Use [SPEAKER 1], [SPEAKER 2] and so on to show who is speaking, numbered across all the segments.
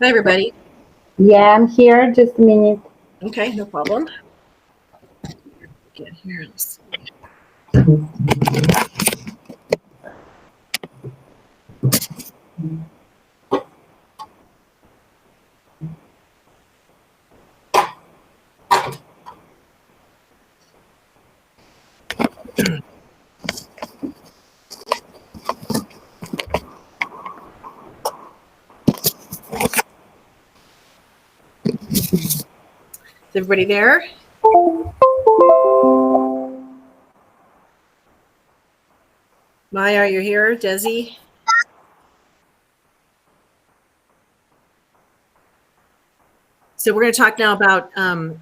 [SPEAKER 1] Hi, everybody.
[SPEAKER 2] Yeah, I'm here. Just a minute.
[SPEAKER 1] Okay, no problem. Get here. Let's see. Is everybody there? Maya, are you here? Desi? So we're going to talk now about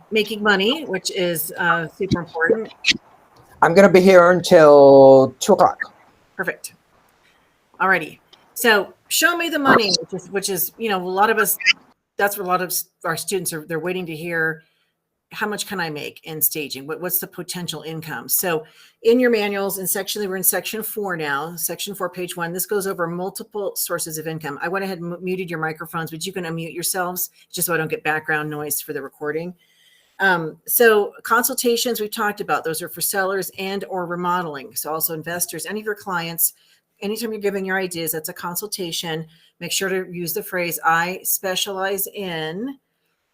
[SPEAKER 1] making money, which is super important.
[SPEAKER 3] I'm going to be here until 2 o'clock.
[SPEAKER 1] Perfect. Alrighty. So show me the money, which is, a lot of us, that's what a lot of our students are, they're waiting to hear. How much can I make in staging? What's the potential income? So in your manuals, we're in section 4 now, section 4, page 1. This goes over multiple sources of income. I went ahead and muted your microphones, but you can unmute yourselves just so I don't get background noise for the recording. So consultations we've talked about, those are for sellers and or remodeling. So also investors, any of your clients, anytime you're giving your ideas, that's a consultation. Make sure to use the phrase, I specialize in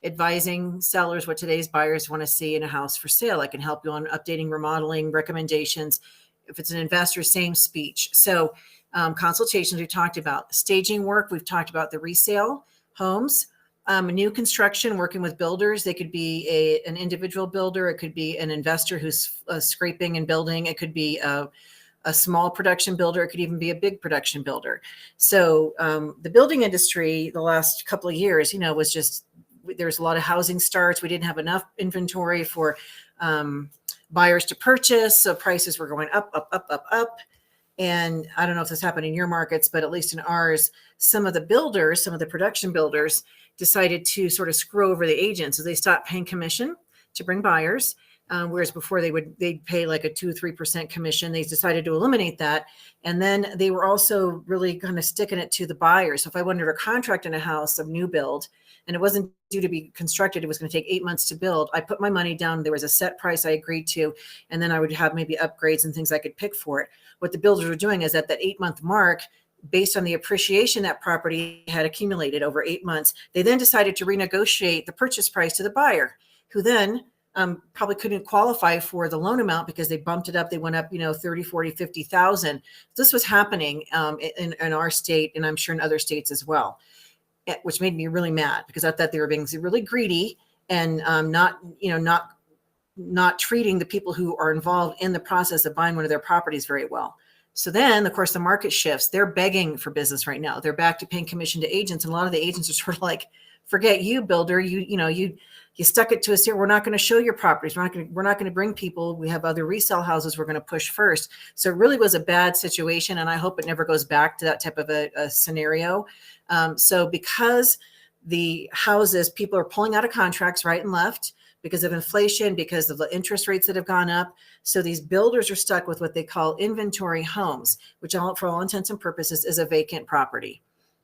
[SPEAKER 1] advising sellers what today's buyers want to see in a house for sale. I can help you on updating, remodeling, recommendations. If it's an investor, same speech. So consultations we talked about. Staging work, we've talked about the resale homes. New construction, working with builders. They could be an individual builder. It could be an investor who's scraping and building. It could be a small production builder. It could even be a big production builder. So the building industry the last couple of years, was just, there's a lot of housing starts. We didn't have enough inventory for buyers to purchase. So prices were going up, up, up, up, up. And I don't know if this happened in your markets, but at least in ours, some of the production builders decided to sort of screw over the agents. So they stopped paying commission to bring buyers. Whereas before they'd pay like a 2-3% commission. They decided to eliminate that. And then they were also really kind of sticking it to the buyers. So if I wanted a contract in a house of new build and it wasn't due to be constructed, it was going to take 8 months to build. I put my money down. There was a set price I agreed to, and then I would have maybe upgrades and things I could pick for it. What the builders were doing is at that 8-month mark, based on the appreciation that property had accumulated over 8 months, they then decided to renegotiate the purchase price to the buyer, who then probably couldn't qualify for the loan amount because they bumped it up. They went up, 30, 40, 50,000. This was happening in our state, and I'm sure in other states as well, which made me really mad because I thought they were being really greedy and not treating the people who are involved in the process of buying one of their properties very well. So then, of course, the market shifts. They're begging for business right now. They're back to paying commission to agents, and a lot of the agents are sort of like, "Forget you, builder. You stuck it to us here. We're not going to show your properties. We're not going to bring people. We have other resale houses we're going to push first." So it really was a bad situation, and I hope it never goes back to that type of a scenario. So because the houses, people are pulling out of contracts right and left because of inflation, because of the interest rates that have gone up. So these builders are stuck with what they call inventory homes, which for all intents and purposes is a vacant property.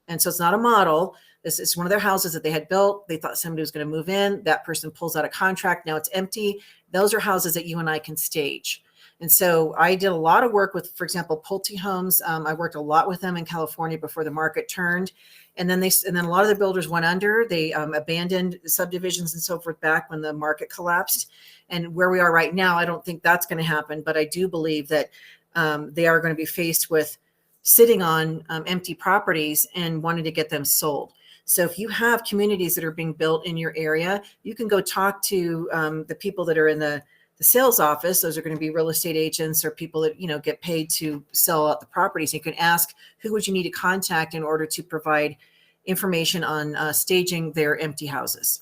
[SPEAKER 1] And so it's not a model. This is one of their houses that they had built. They thought somebody was going to move in. That person pulls out a contract. Now it's empty. Those are houses that you and I can stage. And so I did a lot of work with, for example, Pulte Homes. I worked a lot with them in California before the market turned. And then a lot of the builders went under. They abandoned subdivisions and so forth back when the market collapsed. And where we are right now, I don't think that's going to happen. But I do believe that they are going to be faced with sitting on empty properties and wanting to get them sold. So if you have communities that are being built in your area, you can go talk to the people that are in the sales office. Those are going to be real estate agents or people that get paid to sell out the properties. You can ask, who would you need to contact in order to provide information on staging their empty houses,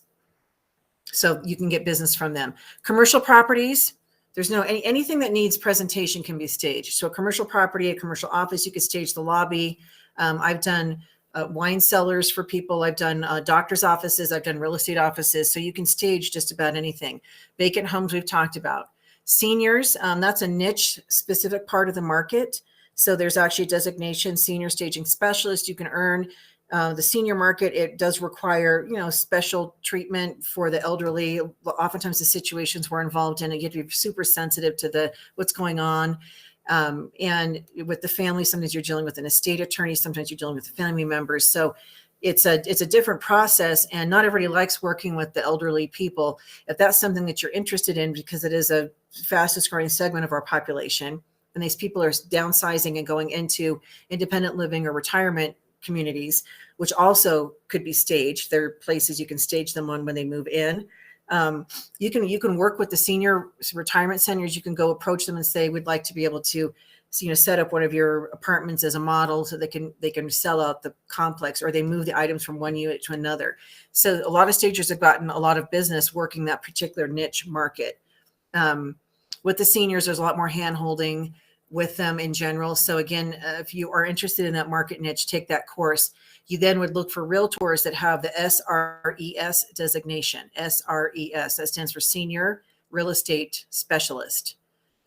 [SPEAKER 1] so you can get business from them. Commercial properties, there's anything that needs presentation can be staged. So a commercial property, a commercial office, you could stage the lobby. I've done wine cellars for people. I've done doctor's offices. I've done real estate offices. So you can stage just about anything. Vacant homes we've talked about. Seniors, that's a niche specific part of the market. So there's actually a designation, senior staging specialist. You can earn The senior market, it does require, special treatment for the elderly. Oftentimes the situations we're involved in, you have to be super sensitive to what's going on. And with the family, sometimes you're dealing with an estate attorney, sometimes you're dealing with family members. So it's a different process, and not everybody likes working with the elderly people. If that's something that you're interested in, because it is a fastest growing segment of our population, and these people are downsizing and going into independent living or retirement communities, which also could be staged. There are places you can stage them on when they move in. You can work with the senior retirement centers. You can go approach them and say, we'd like to be able to, set up one of your apartments as a model so they can sell out the complex, or they move the items from one unit to another. So a lot of stagers have gotten a lot of business working that particular niche market. With the seniors, there's a lot more hand holding with them in general. So again, if you are interested in that market niche, take that course. You then would look for realtors that have the SRES designation. SRES, that stands for Senior Real Estate Specialist.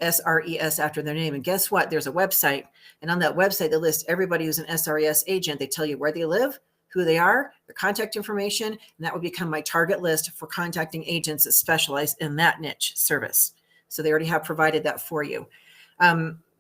[SPEAKER 1] SRES after their name. And guess what? There's a website. And on that website, they list everybody who's an SRES agent. They tell you where they live, who they are, their contact information, and that would become my target list for contacting agents that specialize in that niche service. So they already have provided that for you.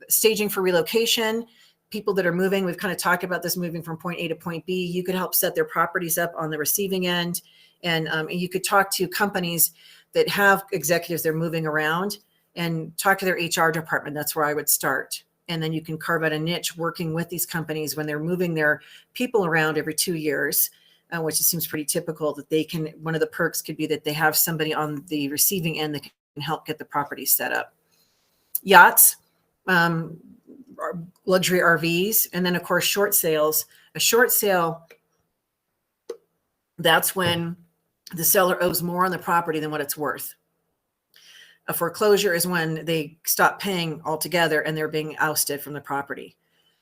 [SPEAKER 1] Staging for relocation, people that are moving, we've kind of talked about this, moving from point A to point B. You could help set their properties up on the receiving end. And you could talk to companies that have executives they're moving around, and talk to their HR department. That's where I would start. And then you can carve out a niche working with these companies when they're moving their people around every 2 years, which it seems pretty typical that they can, one of the perks could be that they have somebody on the receiving end that can help get the property set up. Yachts, luxury RVs, and then of course short sales. A short sale, that's when the seller owes more on the property than what it's worth. A foreclosure is when they stop paying altogether and they're being ousted from the property.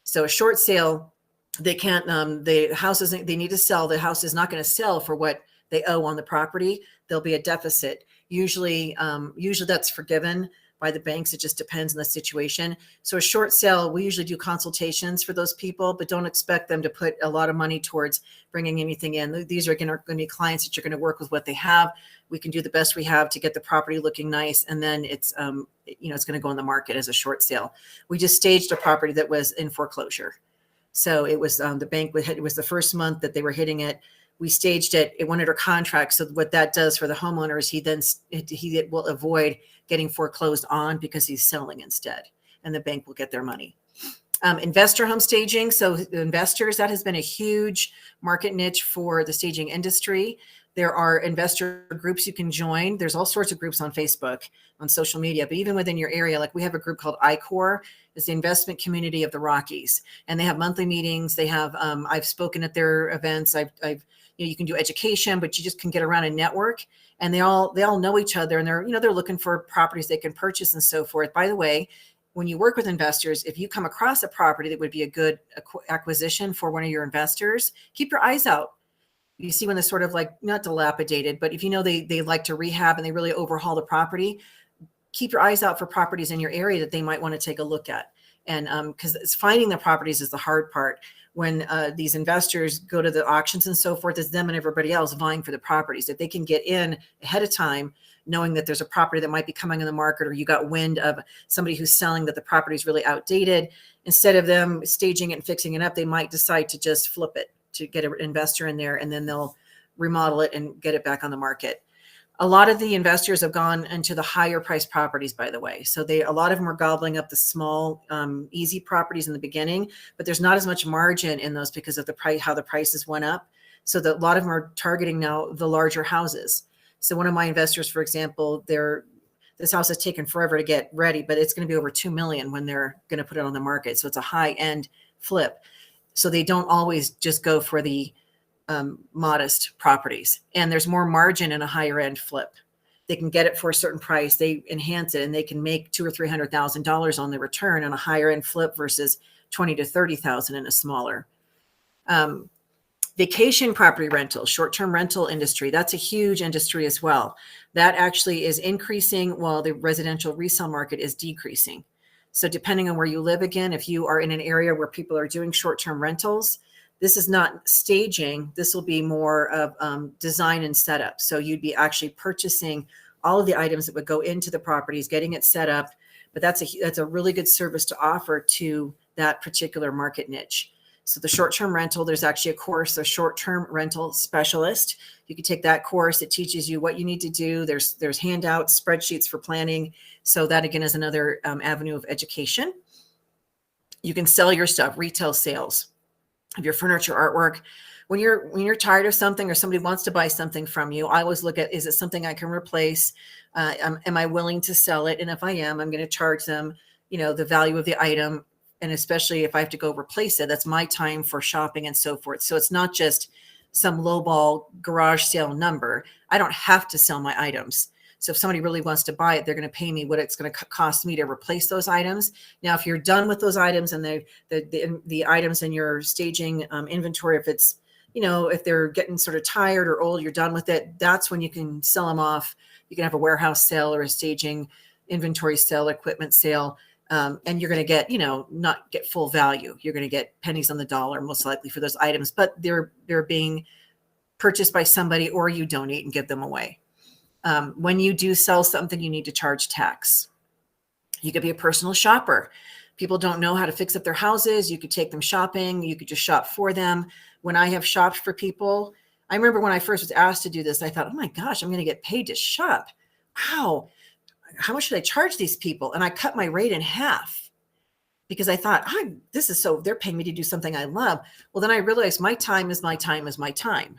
[SPEAKER 1] So a short sale, they can't, the house isn't, they need to sell. The house is not going to sell for what they owe on the property. There'll be a deficit. Usually that's forgiven by the banks. It just depends on the situation. So a short sale, we usually do consultations for those people, but don't expect them to put a lot of money towards bringing anything in. These are going to be clients that you're going to work with what they have. We can do the best we have to get the property looking nice. And then it's, it's going to go on the market as a short sale. We just staged a property that was in foreclosure. So it was the bank, it was the first month that they were hitting it. We staged it. It went under contract. So what that does for the homeowners, he will avoid getting foreclosed on because he's selling instead, and the bank will get their money. Investor home staging. So investors, that has been a huge market niche for the staging industry. There are investor groups you can join. There's all sorts of groups on Facebook, on social media, but even within your area, like we have a group called ICOR, it's the investment community of the Rockies, and they have monthly meetings. They have, I've spoken at their events. You can do education, but you just can get around and network, and they all know each other, and they're looking for properties they can purchase and so forth. By the way, when you work with investors, if you come across a property that would be a good acquisition for one of your investors, keep your eyes out. You see when they're sort of like not dilapidated, but if they like to rehab and they really overhaul the property, keep your eyes out for properties in your area that they might want to take a look at. And because it's finding the properties is the hard part. When these investors go to the auctions and so forth, it's them and everybody else vying for the properties. If they can get in ahead of time, knowing that there's a property that might be coming in the market, or you got wind of somebody who's selling that the property is really outdated, instead of them staging it and fixing it up, they might decide to just flip it to get an investor in there, and then they'll remodel it and get it back on the market. A lot of the investors have gone into the higher priced properties, by the way. So a lot of them are gobbling up the small, easy properties in the beginning, but there's not as much margin in those because of the price, how the prices went up. So a lot of them are targeting now the larger houses. So one of my investors, for example, this house has taken forever to get ready, but it's going to be over 2 million when they're going to put it on the market. So it's a high end flip. So they don't always just go for the modest properties, and there's more margin in a higher end flip. They can get it for a certain price, they enhance it, and they can make $200,000 or $300,000 on the return on a higher end flip versus 20 to 30,000 in a smaller. Vacation property rental, short-term rental industry, that's a huge industry as well. That actually is increasing while the residential resale market is decreasing. So depending on where you live, again, if you are in an area where people are doing short-term rentals, This is not staging. This will be more of design and setup. So you'd be actually purchasing all of the items that would go into the properties, getting it set up. But that's a really good service to offer to that particular market niche. So the short-term rental, there's actually a course, a short-term rental specialist. You can take that course. It teaches you what you need to do. There's handouts, spreadsheets for planning. So that again is another avenue of education. You can sell your stuff, retail sales of your furniture, artwork. When you're tired of something or somebody wants to buy something from you, I always look at, is it something I can replace? Am I willing to sell it? And if I am, I'm going to charge them, the value of the item. And especially if I have to go replace it, that's my time for shopping and so forth. So it's not just some lowball garage sale number. I don't have to sell my items. So if somebody really wants to buy it, they're going to pay me what it's going to cost me to replace those items. Now, if you're done with those items and the items in your staging inventory, if it's, if they're getting sort of tired or old, you're done with it, that's when you can sell them off. You can have a warehouse sale or a staging inventory sale, equipment sale. And you're going to get, not get full value. You're going to get pennies on the dollar, most likely, for those items, but they're being purchased by somebody, or you donate and give them away. When you do sell something, you need to charge tax. You could be a personal shopper. People don't know how to fix up their houses. You could take them shopping. You could just shop for them. When I have shopped for people, I remember when I first was asked to do this, I thought, oh my gosh, I'm going to get paid to shop. Wow. How much should I charge these people? And I cut my rate in half because I thought, they're paying me to do something I love. Well, then I realized my time is my time is my time.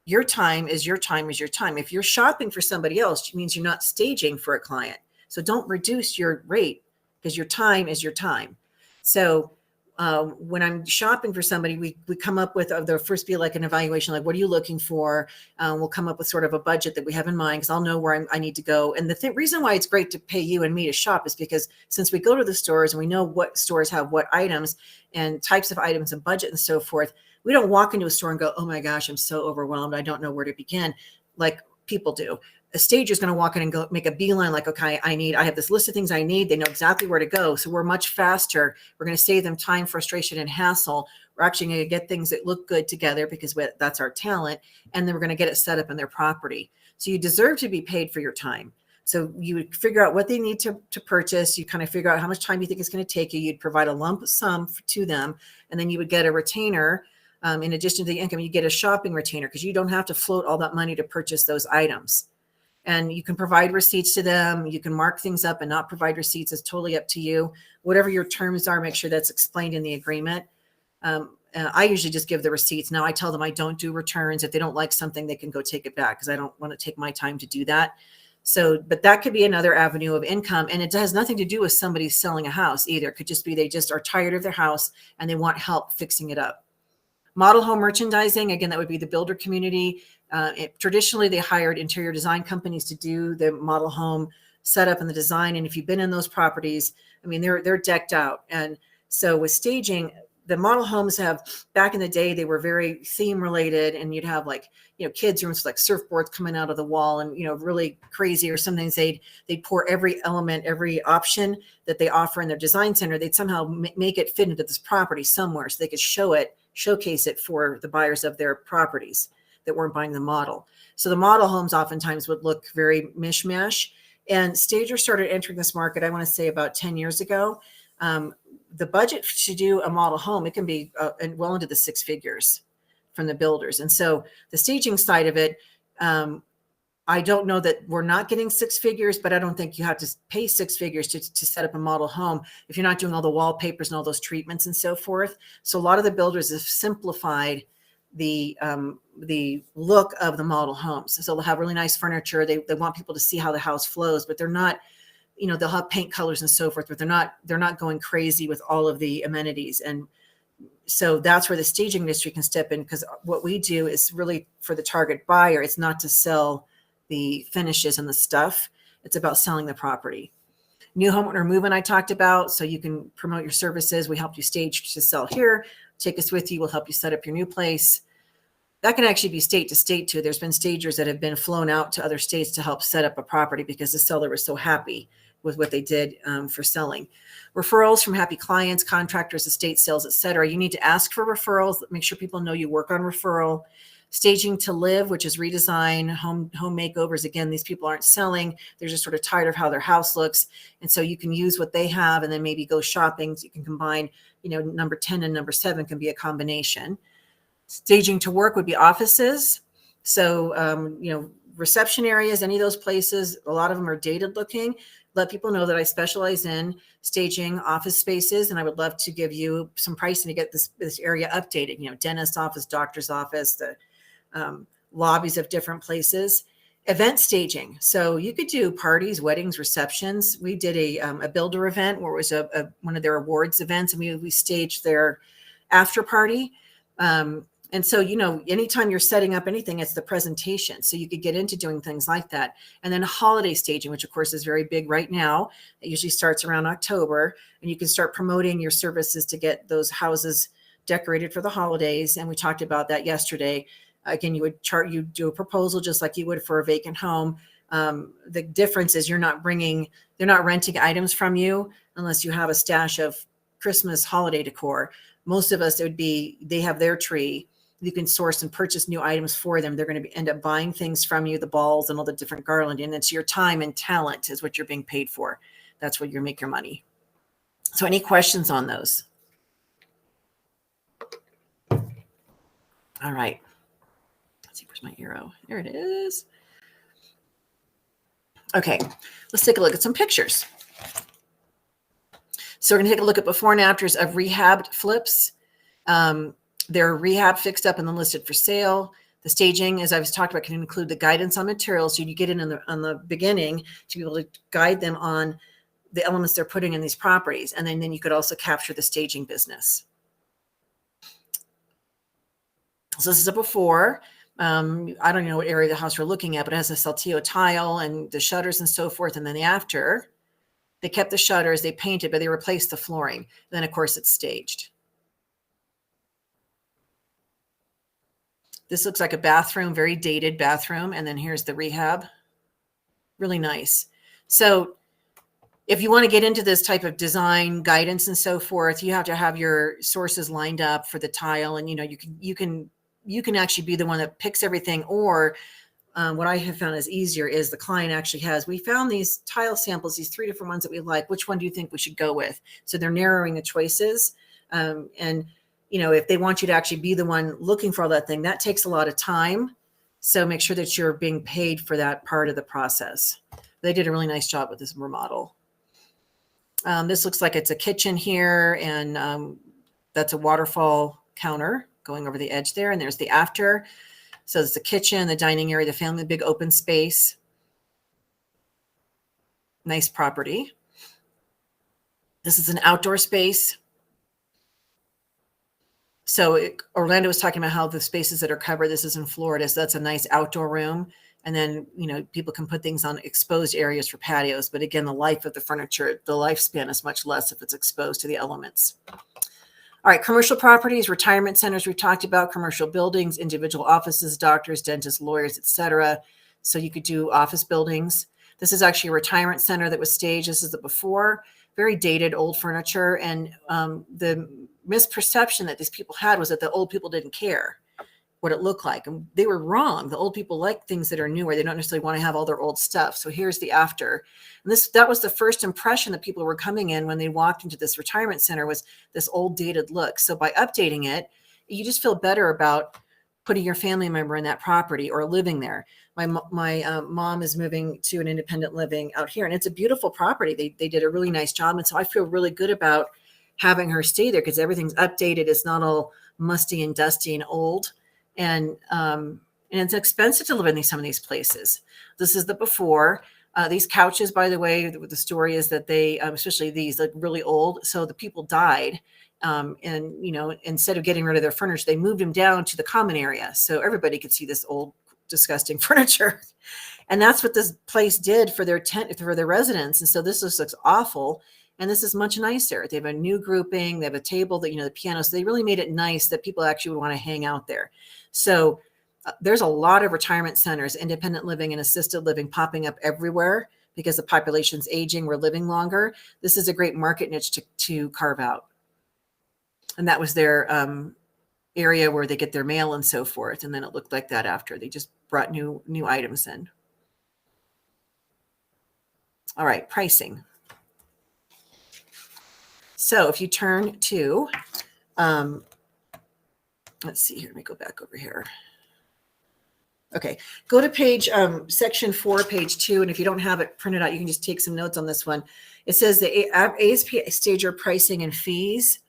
[SPEAKER 1] Your time is your time is your time. If you're shopping for somebody else, it means you're not staging for a client. So don't reduce your rate because your time is your time. So when I'm shopping for somebody, we come up with, there'll first be like an evaluation, like, what are you looking for? We'll come up with sort of a budget that we have in mind because I'll know where I need to go. And the reason why it's great to pay you and me to shop is because since we go to the stores and we know what stores have what items and types of items and budget and so forth, we don't walk into a store and go, oh my gosh, I'm so overwhelmed. I don't know where to begin, like people do. A stager is going to walk in and go make a beeline, like, okay, I have this list of things I need. They know exactly where to go. So we're much faster. We're going to save them time, frustration, and hassle. We're actually going to get things that look good together because that's our talent. And then we're going to get it set up in their property. So you deserve to be paid for your time. So you would figure out what they need to purchase. You kind of figure out how much time you think it's going to take you. You'd provide a lump sum to them. And then you would get a retainer. In addition to the income, you get a shopping retainer because you don't have to float all that money to purchase those items. And you can provide receipts to them. You can mark things up and not provide receipts. It's totally up to you. Whatever your terms are, make sure that's explained in the agreement. I usually just give the receipts. Now I tell them I don't do returns. If they don't like something, they can go take it back because I don't want to take my time to do that. So, but that could be another avenue of income. And it has nothing to do with somebody selling a house either. It could just be they just are tired of their house and they want help fixing it up. Model home merchandising, again, that would be the builder community. Traditionally, they hired interior design companies to do the model home setup and the design. And if you've been in those properties, I mean, they're decked out. And so with staging, the model homes back in the day, they were very theme related, and you'd have like, kids rooms with like surfboards coming out of the wall and, really crazy, or sometimes they'd pour every element, every option that they offer in their design center. They'd somehow make it fit into this property somewhere so they could showcase it for the buyers of their properties that weren't buying the model. So the model homes oftentimes would look very mishmash, and stagers started entering this market, I want to say about 10 years ago. The budget to do a model home, it can be well into the six figures from the builders. And so the staging side of it, I don't know that we're not getting six figures, but I don't think you have to pay six figures to set up a model home if you're not doing all the wallpapers and all those treatments and so forth. So a lot of the builders have simplified the look of the model homes. So they'll have really nice furniture. They want people to see how the house flows, but they're not, they'll have paint colors and so forth, but they're not going crazy with all of the amenities. And so that's where the staging industry can step in, because what we do is really for the target buyer. It's not to sell the finishes and the stuff. It's about selling the property. New homeowner move-in I talked about, so you can promote your services. We help you stage to sell here. Take us with you. We'll help you set up your new place. That can actually be state to state too. There's been stagers that have been flown out to other states to help set up a property because the seller was so happy with what they did for selling. Referrals from happy clients, contractors, estate sales, etc. You need to ask for referrals. Make sure people know you work on referral. Staging to live, which is redesign, home makeovers. Again, these people aren't selling. They're just sort of tired of how their house looks. And so you can use what they have and then maybe go shopping. So you can combine, number 10 and number 7 can be a combination. Staging to work would be offices. So, reception areas, any of those places, a lot of them are dated looking. Let people know that I specialize in staging office spaces, and I would love to give you some pricing to get this area updated. Dentist office, doctor's office, the lobbies of different places. Event staging. So you could do parties, weddings, receptions. We did a builder event where it was one of their awards events, and we staged their after party. And so, anytime you're setting up anything, it's the presentation. So you could get into doing things like that. And then holiday staging, which of course is very big right now. It usually starts around October, and you can start promoting your services to get those houses decorated for the holidays. And we talked about that yesterday. Again, you do a proposal just like you would for a vacant home. The difference is they're not renting items from you unless you have a stash of Christmas holiday decor. Most of us, they have their tree. You can source and purchase new items for them. They're going to end up buying things from you, the balls and all the different garland. And it's your time and talent is what you're being paid for. That's where you make your money. So any questions on those? All right. Let's see, where's my arrow? There it is. Okay, let's take a look at some pictures. So we're going to take a look at before and afters of rehabbed flips. They're rehab, fixed up, and then listed for sale. The staging, as I was talked about, can include the guidance on materials. So you get in on the beginning to be able to guide them on the elements they're putting in these properties. And then you could also capture the staging business. So this is a before. I don't know what area of the house we're looking at, but it has a Saltillo tile and the shutters and so forth. And then the after, they kept the shutters, they painted, but they replaced the flooring. And then, of course, it's staged. This looks like a bathroom, very dated bathroom. And then here's the rehab. Really nice. So if you want to get into this type of design guidance and so forth, you have to have your sources lined up for the tile. And, you can actually be the one that picks everything. Or what I have found is easier is the client actually we found these tile samples, these 3 different ones that we like. Which one do you think we should go with? So they're narrowing the choices. And if they want you to actually be the one looking for all that thing, that takes a lot of time. So make sure that you're being paid for that part of the process. They did a really nice job with this remodel. This looks like it's a kitchen here, and that's a waterfall counter going over the edge there. And there's the after. So it's the kitchen, the dining area, the family, big open space. Nice property. This is an outdoor space. So Orlando was talking about how the spaces that are covered, this is in Florida. So that's a nice outdoor room. And then, people can put things on exposed areas for patios. But again, the life of the furniture, the lifespan is much less if it's exposed to the elements. All right, commercial properties, retirement centers, we talked about commercial buildings, individual offices, doctors, dentists, lawyers, etc. So you could do office buildings. This is actually a retirement center that was staged. This is the before, very dated, old furniture. And the misperception that these people had was that the old people didn't care what it looked like. And they were wrong. The old people like things that are newer. They don't necessarily want to have all their old stuff. So here's the after. And that was the first impression that people were coming in when they walked into this retirement center, was this old dated look. So by updating it, you just feel better about putting your family member in that property or living there. My mom is moving to an independent living out here, and it's a beautiful property. They did a really nice job. And so I feel really good about having her stay there because everything's updated. It's not all musty and dusty and old. And it's expensive to live in some of these places. This is the before. These couches, by the way, the story is that they, especially these, like really old. So the people died. And, instead of getting rid of their furniture, they moved them down to the common area. So everybody could see this old, disgusting furniture. And that's what this place did for their residents. And so this looks awful. And this is much nicer. They have a new grouping. They have a table that, the piano. So they really made it nice that people actually would want to hang out there. So there's a lot of retirement centers, independent living and assisted living popping up everywhere because the population's aging, we're living longer. This is a great market niche to carve out. And that was their area where they get their mail and so forth. And then it looked like that after they just brought new items in. All right, pricing. So if you turn to, let's see here, let me go back over here. Okay, go to page, section 4, page 2. And if you don't have it printed out, you can just take some notes on this one. It says the ASP stager pricing and fees.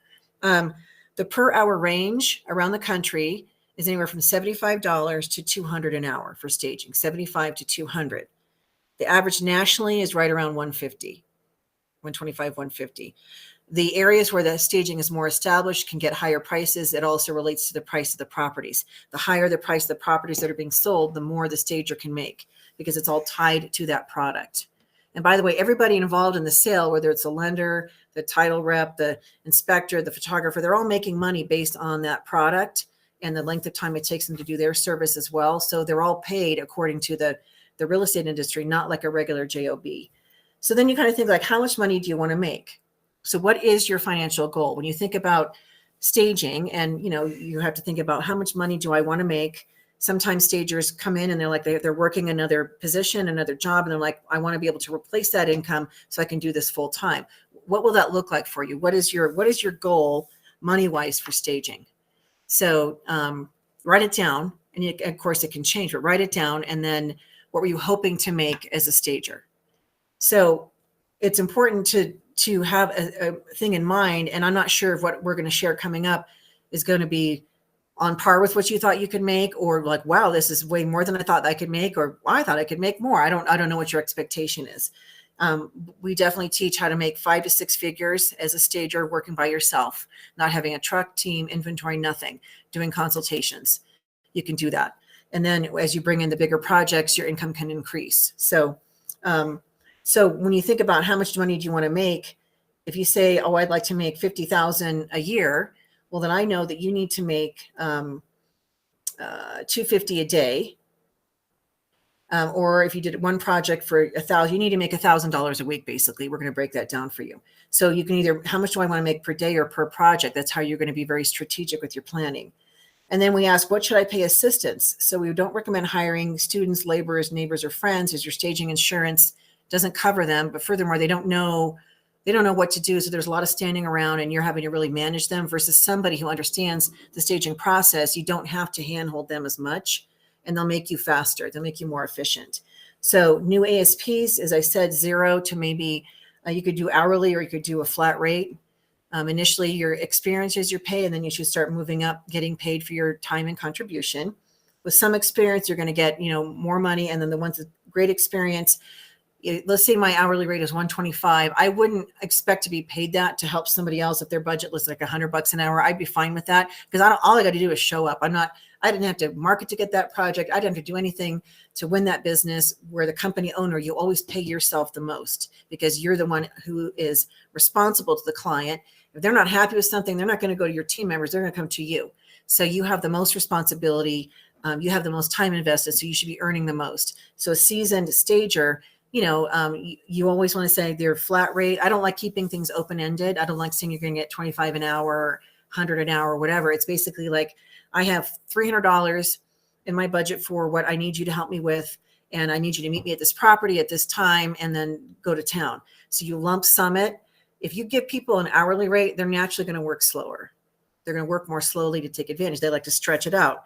[SPEAKER 1] The per hour range around the country is anywhere from $75 to $200 an hour for staging, 75 to 200. The average nationally is right around 150, 125, 150. The areas where the staging is more established can get higher prices. It also relates to the price of the properties. The higher the price of the properties that are being sold, the more the stager can make, because it's all tied to that product. And by the way, everybody involved in the sale, whether it's a lender, the title rep, the inspector, the photographer, they're all making money based on that product and the length of time it takes them to do their service as well. So they're all paid according to the real estate industry, not like a regular JOB. So then you kind of think like, how much money do you want to make? So what is your financial goal? When you think about staging, and you have to think about how much money do I want to make? Sometimes stagers come in and they're like, they're working another position, another job. And they're like, I want to be able to replace that income so I can do this full time. What will that look like for you? What is your goal money-wise for staging? So write it down. And of course it can change, but write it down. And then what were you hoping to make as a stager? So it's important to have a thing in mind. And I'm not sure if what we're going to share coming up is going to be on par with what you thought you could make, or like, wow, this is way more than I thought I could make, or I thought I could make more. I don't know what your expectation is. We definitely teach how to make 5 to 6 figures as a stager working by yourself, not having a truck, team, inventory, nothing, doing consultations. You can do that. And then as you bring in the bigger projects, your income can increase. So when you think about how much money do you want to make, if you say, oh, I'd like to make $50,000 a year, well, then I know that you need to make $250 a day. Or if you did one project for $1,000, you need to make $1,000 a week. Basically, we're going to break that down for you. So you can either, how much do I want to make per day or per project? That's how you're going to be very strategic with your planning. And then we ask, what should I pay assistants? So we don't recommend hiring students, laborers, neighbors, or friends, as your staging insurance doesn't cover them. But furthermore, they don't know what to do. So there's a lot of standing around and you're having to really manage them, versus somebody who understands the staging process. You don't have to handhold them as much, and they'll make you faster. They'll make you more efficient. So new ASPs, as I said, 0 to maybe you could do hourly or you could do a flat rate. Initially, your experience is your pay, and then you should start moving up, getting paid for your time and contribution. With some experience, you're going to get more money, and then the ones with great experience, let's say my hourly rate is $125. I wouldn't expect to be paid that to help somebody else. If their budget was like $100 an hour, I'd be fine with that, because all I got to do is show up. I didn't have to market to get that project. I didn't have to do anything to win that business. Where the company owner, you always pay yourself the most, because you're the one who is responsible to the client. If they're not happy with something, they're not going to go to your team members. They're going to come to you. So you have the most responsibility. You have the most time invested. So you should be earning the most. So a seasoned stager, you always want to say their flat rate. I don't like keeping things open-ended. I don't like saying you're going to get 25 an hour, 100 an hour, whatever. It's basically like, I have $300 in my budget for what I need you to help me with. And I need you to meet me at this property at this time, and then go to town. So you lump sum it. If you give people an hourly rate, they're naturally going to work slower. They're going to work more slowly to take advantage. They like to stretch it out.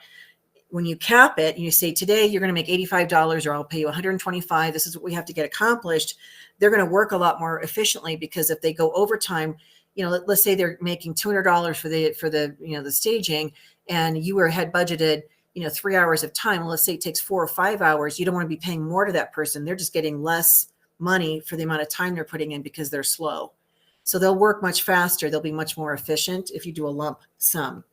[SPEAKER 1] When you cap it and you say, today you're going to make $85, or I'll pay you $125. This is what we have to get accomplished. They're going to work a lot more efficiently, because if they go overtime, let's say they're making $200 for the staging, and you had budgeted, 3 hours of time. Well, let's say it takes 4 or 5 hours. You don't want to be paying more to that person. They're just getting less money for the amount of time they're putting in, because they're slow. So they'll work much faster. They'll be much more efficient if you do a lump sum.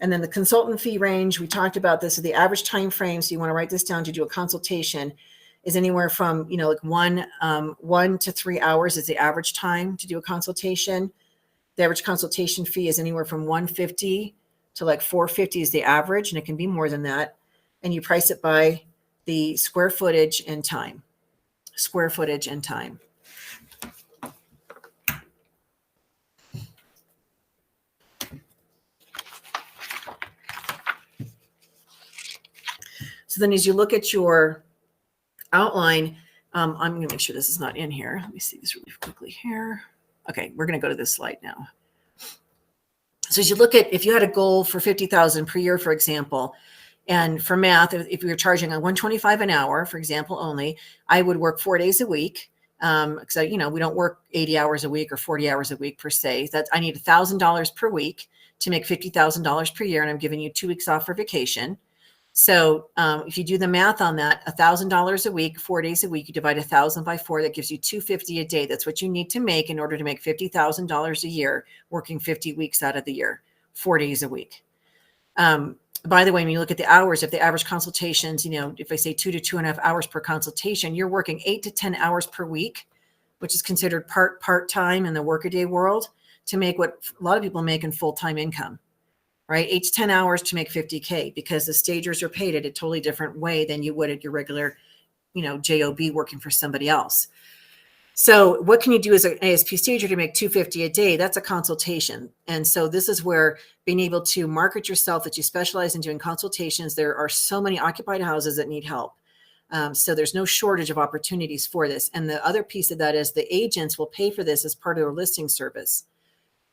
[SPEAKER 1] And then the consultant fee range, we talked about this. So the average time frame, so you want to write this down, to do a consultation, is anywhere from, like 1 to 3 hours is the average time to do a consultation. The average consultation fee is anywhere from $150 to like $450 is the average, and it can be more than that. And you price it by the square footage and time. square footage and time. So then as you look at your outline, I'm going to make sure this is not in here. Let me see this really quickly here. Okay, we're going to go to this slide now. So as you look at, if you had a goal for 50,000 per year, for example, and for math, if we were charging on $125 an hour, for example, only, I would work 4 days a week. Because we don't work 80 hours a week or 40 hours a week per se. I need $1,000 per week to make $50,000 per year, and I'm giving you 2 weeks off for vacation. So if you do the math on that, $1,000 a week, 4 days a week, you divide 1,000 by 4, that gives you $250 a day. That's what you need to make in order to make $50,000 a year, working 50 weeks out of the year, 4 days a week. By the way, when you look at the hours, if the average consultations, if I say 2 to 2.5 hours per consultation, you're working 8 to 10 hours per week, which is considered part-time in the workaday world, to make what a lot of people make in full-time income. Right? 8 to 10 hours to make 50K, because the stagers are paid at a totally different way than you would at your regular, job working for somebody else. So what can you do as an ASP stager to make $250 a day? That's a consultation. And so this is where being able to market yourself, that you specialize in doing consultations. There are so many occupied houses that need help. So there's no shortage of opportunities for this. And the other piece of that is the agents will pay for this as part of their listing service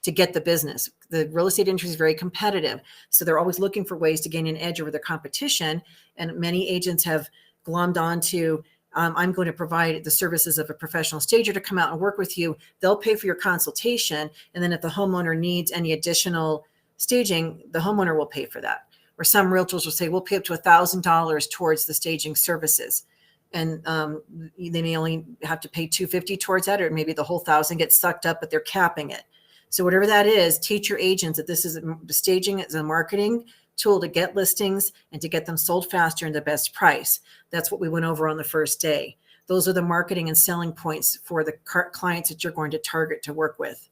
[SPEAKER 1] to get the business. The real estate industry is very competitive. So they're always looking for ways to gain an edge over their competition. And many agents have glommed on to, I'm going to provide the services of a professional stager to come out and work with you. They'll pay for your consultation. And then if the homeowner needs any additional staging, the homeowner will pay for that. Or some realtors will say, we'll pay up to $1,000 towards the staging services. And they may only have to pay $250 towards that, or maybe the whole $1,000 gets sucked up, but they're capping it. So whatever that is, teach your agents that this is staging as a marketing tool to get listings and to get them sold faster and the best price. That's what we went over on the first day. Those are the marketing and selling points for the clients that you're going to target to work with.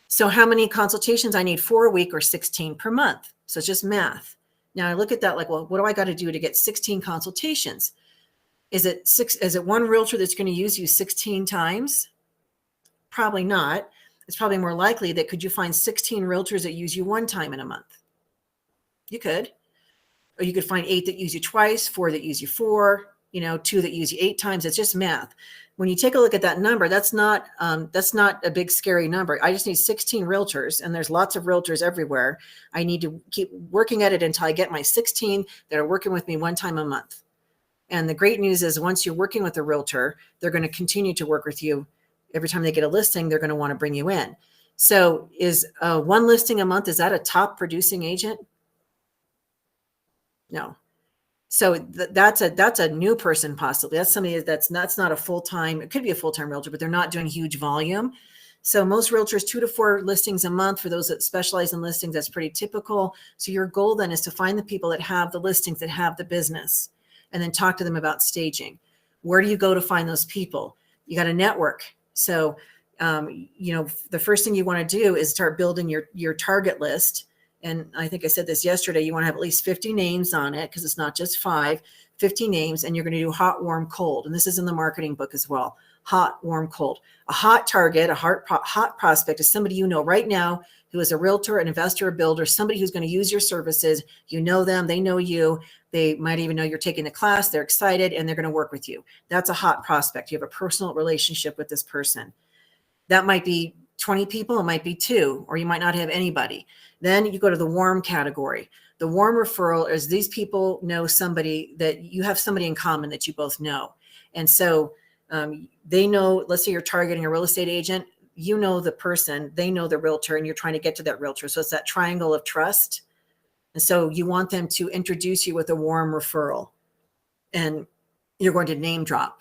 [SPEAKER 1] So how many consultations? I need 4 a week or 16 per month. So it's just math. Now I look at that like, well, what do I got to do to get 16 consultations? Is it one realtor that's going to use you 16 times? Probably not. It's probably more likely that could you find 16 realtors that use you 1 time in a month? You could. Or you could find 8 that use you twice, 4 that use you 4, 2 that use you 8 times. It's just math. When you take a look at that number, that's not a big scary number. I just need 16 realtors, and there's lots of realtors everywhere. I need to keep working at it until I get my 16 that are working with me 1 time a month. And the great news is once you're working with a realtor, they're going to continue to work with you. Every time they get a listing, they're going to want to bring you in. So is 1 listing a month, is that a top producing agent? No. So that's a new person possibly. That's somebody that's not a full-time, it could be a full-time realtor, but they're not doing huge volume. So most realtors, 2 to 4 listings a month. For those that specialize in listings, that's pretty typical. So your goal then is to find the people that have the listings, that have the business, and then talk to them about staging. Where do you go to find those people? You got to network. So, the first thing you want to do is start building your target list. And I think I said this yesterday, you want to have at least 50 names on it, because it's not just 5, 50 names, and you're going to do hot, warm, cold. And this is in the marketing book as well. Hot, warm, cold. A hot target, a hot prospect is somebody you know right now who is a realtor, an investor, a builder, somebody who's going to use your services. You know them, they know you. They might even know you're taking the class. They're excited and they're going to work with you. That's a hot prospect. You have a personal relationship with this person. That might be 20 people, it might be 2, or you might not have anybody. Then you go to the warm category. The warm referral is these people know somebody that you have somebody in common that you both know. And so they know, let's say you're targeting a real estate agent, you know the person, they know the realtor, and you're trying to get to that realtor. So it's that triangle of trust. And so you want them to introduce you with a warm referral, and you're going to name drop.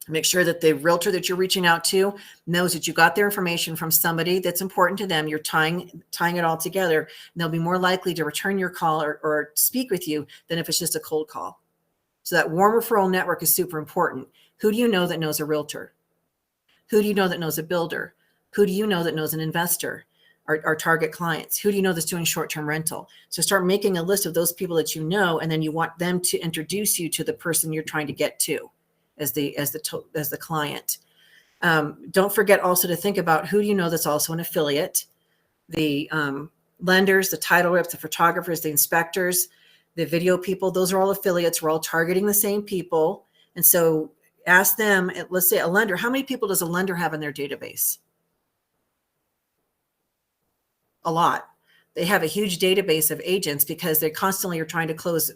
[SPEAKER 1] Make sure that the realtor that you're reaching out to knows that you got their information from somebody that's important to them. You're tying it all together, and they'll be more likely to return your call or speak with you than if it's just a cold call. So that warm referral network is super important. Who do you know that knows a realtor? Who do you know that knows a builder? Who do you know that knows an investor? Our target clients. Who do you know that's doing short-term rental? So start making a list of those people that you know, and then you want them to introduce you to the person you're trying to get to. as the client. Don't forget also to think about who do you know that's also an affiliate. The lenders, the title reps, the photographers, the inspectors, the video people, those are all affiliates. We're all targeting the same people. And so ask them, let's say a lender, how many people does a lender have in their database? A lot. They have a huge database of agents because they constantly are trying to close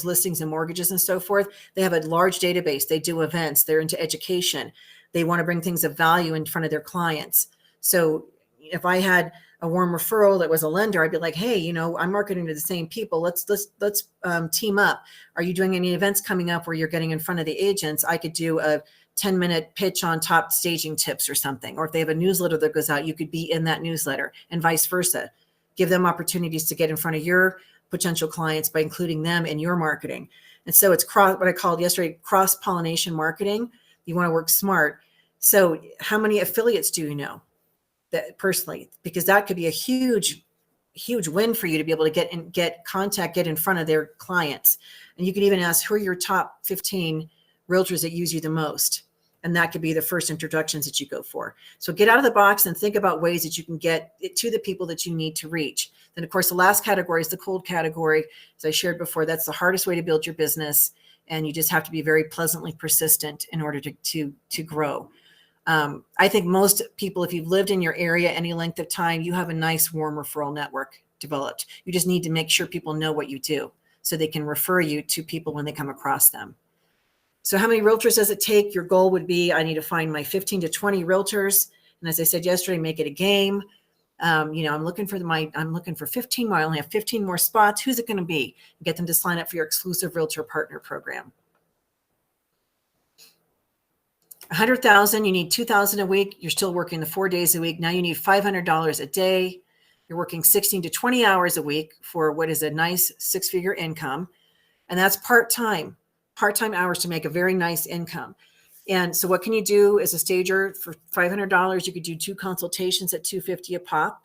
[SPEAKER 1] listings and mortgages and so forth. They have a large database. They do events. They're into education. They want to bring things of value in front of their clients. So if I had a warm referral that was a lender, I'd be like, hey, I'm marketing to the same people. Let's team up. Are you doing any events coming up where you're getting in front of the agents? I could do a 10-minute pitch on top staging tips or something. Or if they have a newsletter that goes out, you could be in that newsletter, and vice versa. Give them opportunities to get in front of your potential clients by including them in your marketing. And so it's what I called yesterday, cross-pollination marketing. You want to work smart. So how many affiliates do you know that personally? Because that could be a huge win for you to be able to get in front of their clients. And you could even ask, who are your top 15 realtors that use you the most? And that could be the first introductions that you go for. So get out of the box and think about ways that you can get it to the people that you need to reach. Then, of course, the last category is the cold category. As I shared before, that's the hardest way to build your business. And you just have to be very pleasantly persistent in order to grow. I think most people, if you've lived in your area any length of time, you have a nice warm referral network developed. You just need to make sure people know what you do so they can refer you to people when they come across them. So how many realtors does it take? Your goal would be, I need to find my 15 to 20 realtors. And as I said yesterday, make it a game. I'm looking for 15 more. I only have 15 more spots. Who's it going to be? Get them to sign up for your exclusive realtor partner program. 100,000, you need 2,000 a week. You're still working the 4 days a week. Now you need $500 a day. You're working 16 to 20 hours a week for what is a nice 6-figure income. And that's part-time hours to make a very nice income. And so what can you do as a stager for $500? You could do 2 consultations at $250 a pop.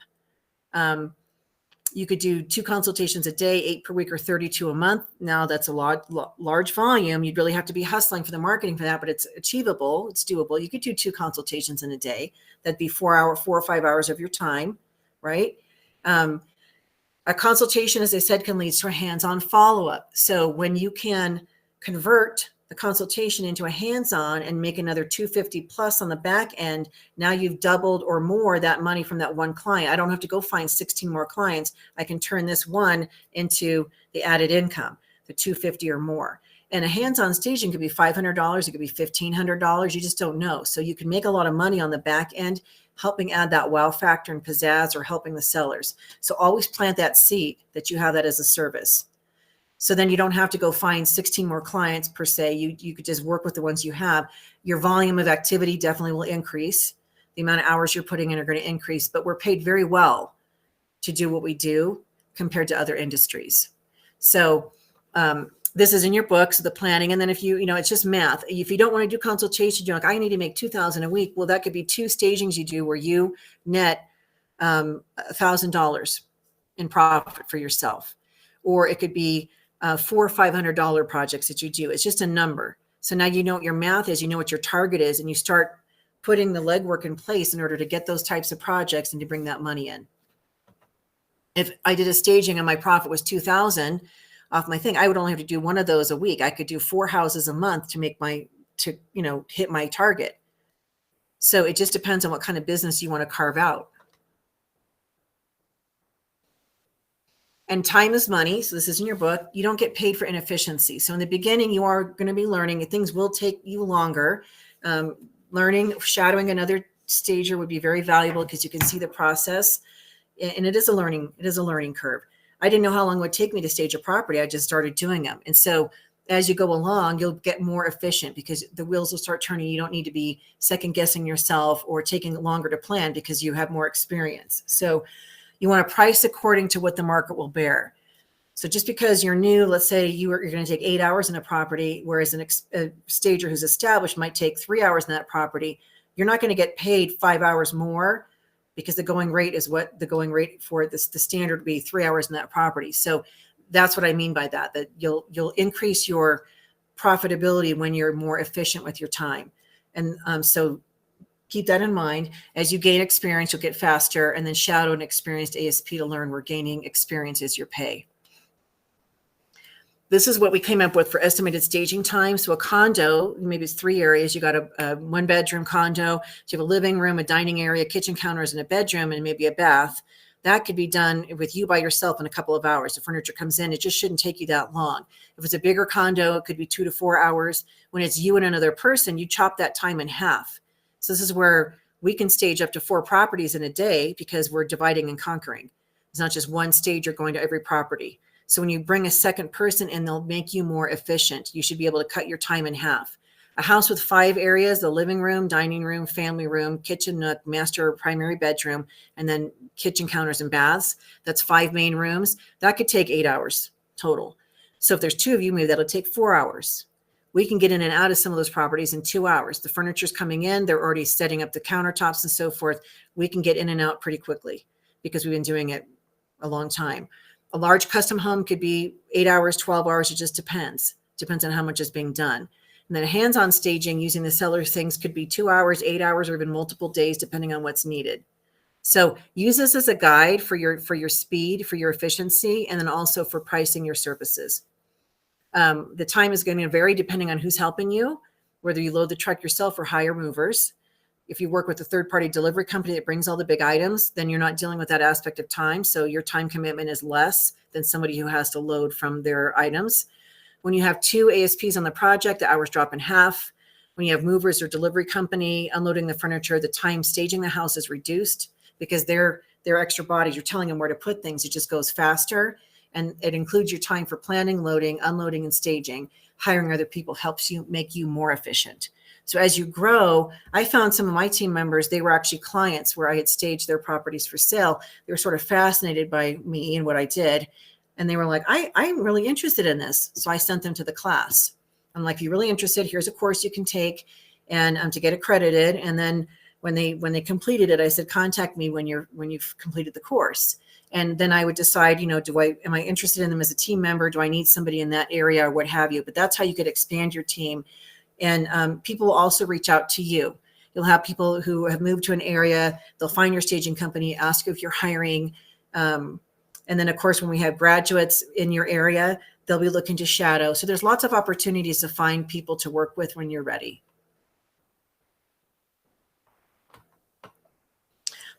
[SPEAKER 1] You could do 2 consultations a day, 8 per week or 32 a month. Now that's a large volume. You'd really have to be hustling for the marketing for that, but it's achievable. It's doable. You could do 2 consultations in a day. That'd be 4 or 5 hours of your time, right? A consultation, as I said, can lead to a hands-on follow-up. So when you can convert the consultation into a hands-on and make another $250 plus on the back end, now you've doubled or more that money from that one client. I don't have to go find 16 more clients. I can turn this one into the added income, the $250 or more. And a hands-on staging could be $500. It could be $1,500. You just don't know. So you can make a lot of money on the back end, helping add that wow factor and pizzazz, or helping the sellers. So always plant that seed that you have that as a service. So then you don't have to go find 16 more clients per se. You could just work with the ones you have. Your volume of activity definitely will increase. The amount of hours you're putting in are going to increase, but we're paid very well to do what we do compared to other industries. So this is in your book, so the planning. And then if it's just math. If you don't want to do consultation, you're like, I need to make $2,000 a week. Well, that could be 2 stagings you do where you net $1,000 in profit for yourself. Or it could be $400 or $500 projects that you do. It's just a number. So now you know what your math is, you know what your target is, and you start putting the legwork in place in order to get those types of projects and to bring that money in. If I did a staging and my profit was $2,000 off my thing, I would only have to do 1 of those a week. I could do 4 houses a month to make hit my target. So it just depends on what kind of business you want to carve out. And time is money. So this is in your book. You don't get paid for inefficiency. So in the beginning, you are going to be learning. Things will take you longer. Shadowing another stager would be very valuable because you can see the process. And it is a learning curve. I didn't know how long it would take me to stage a property. I just started doing them. And so as you go along, you'll get more efficient because the wheels will start turning. You don't need to be second guessing yourself or taking longer to plan because you have more experience. So you want to price according to what the market will bear. So just because you're new, let's say you're going to take 8 hours in a property, whereas a stager who's established might take 3 hours in that property, you're not going to get paid 5 hours more because the going rate is what the going rate for this, the standard would be 3 hours in that property. So that's what I mean by that you'll increase your profitability when you're more efficient with your time. And so keep that in mind. As you gain experience, you'll get faster, and then shadow an experienced ASP to learn where gaining experience is your pay. This is what we came up with for estimated staging time. So a condo, maybe it's 3 areas. You got a 1-bedroom condo. So you have a living room, a dining area, kitchen counters, and a bedroom, and maybe a bath. That could be done with you by yourself in a couple of hours. The furniture comes in. It just shouldn't take you that long. If it's a bigger condo, it could be 2 to 4 hours. When it's you and another person, you chop that time in half. So this is where we can stage up to 4 properties in a day because we're dividing and conquering. It's not just one stager going to every property. So when you bring a second person in, they'll make you more efficient. You should be able to cut your time in half. A house with 5 areas, the living room, dining room, family room, kitchen nook, master or primary bedroom, and then kitchen counters and baths. That's 5 main rooms. That could take 8 hours total. So if there's 2 of you, maybe that'll take 4 hours. We can get in and out of some of those properties in 2 hours. The furniture's coming in. They're already setting up the countertops and so forth. We can get in and out pretty quickly because we've been doing it a long time. A large custom home could be 8 hours, 12 hours. It just depends. Depends on how much is being done. And then hands-on staging using the seller things could be 2 hours, 8 hours, or even multiple days, depending on what's needed. So use this as a guide for your speed, for your efficiency, and then also for pricing your services. The time is going to vary depending on who's helping you, whether you load the truck yourself or hire movers. If you work with a third-party delivery company that brings all the big items, then you're not dealing with that aspect of time. So your time commitment is less than somebody who has to load from their items. When you have 2 ASPs on the project, the hours drop in half. When you have movers or delivery company unloading the furniture, the time staging the house is reduced because they're extra bodies. You're telling them where to put things. It just goes faster. And it includes your time for planning, loading, unloading, and staging. Hiring other people helps you make you more efficient. So as you grow, I found some of my team members, they were actually clients where I had staged their properties for sale. They were sort of fascinated by me and what I did. And they were like, I'm really interested in this. So I sent them to the class. I'm like, if you're really interested, here's a course you can take and to get accredited. And then when they completed it, I said, contact me when you've completed the course. And then I would decide, am I interested in them as a team member? Do I need somebody in that area or what have you? But that's how you could expand your team. And people will also reach out to you. You'll have people who have moved to an area. They'll find your staging company, ask you if you're hiring. And then, of course, when we have graduates in your area, they'll be looking to shadow. So there's lots of opportunities to find people to work with when you're ready.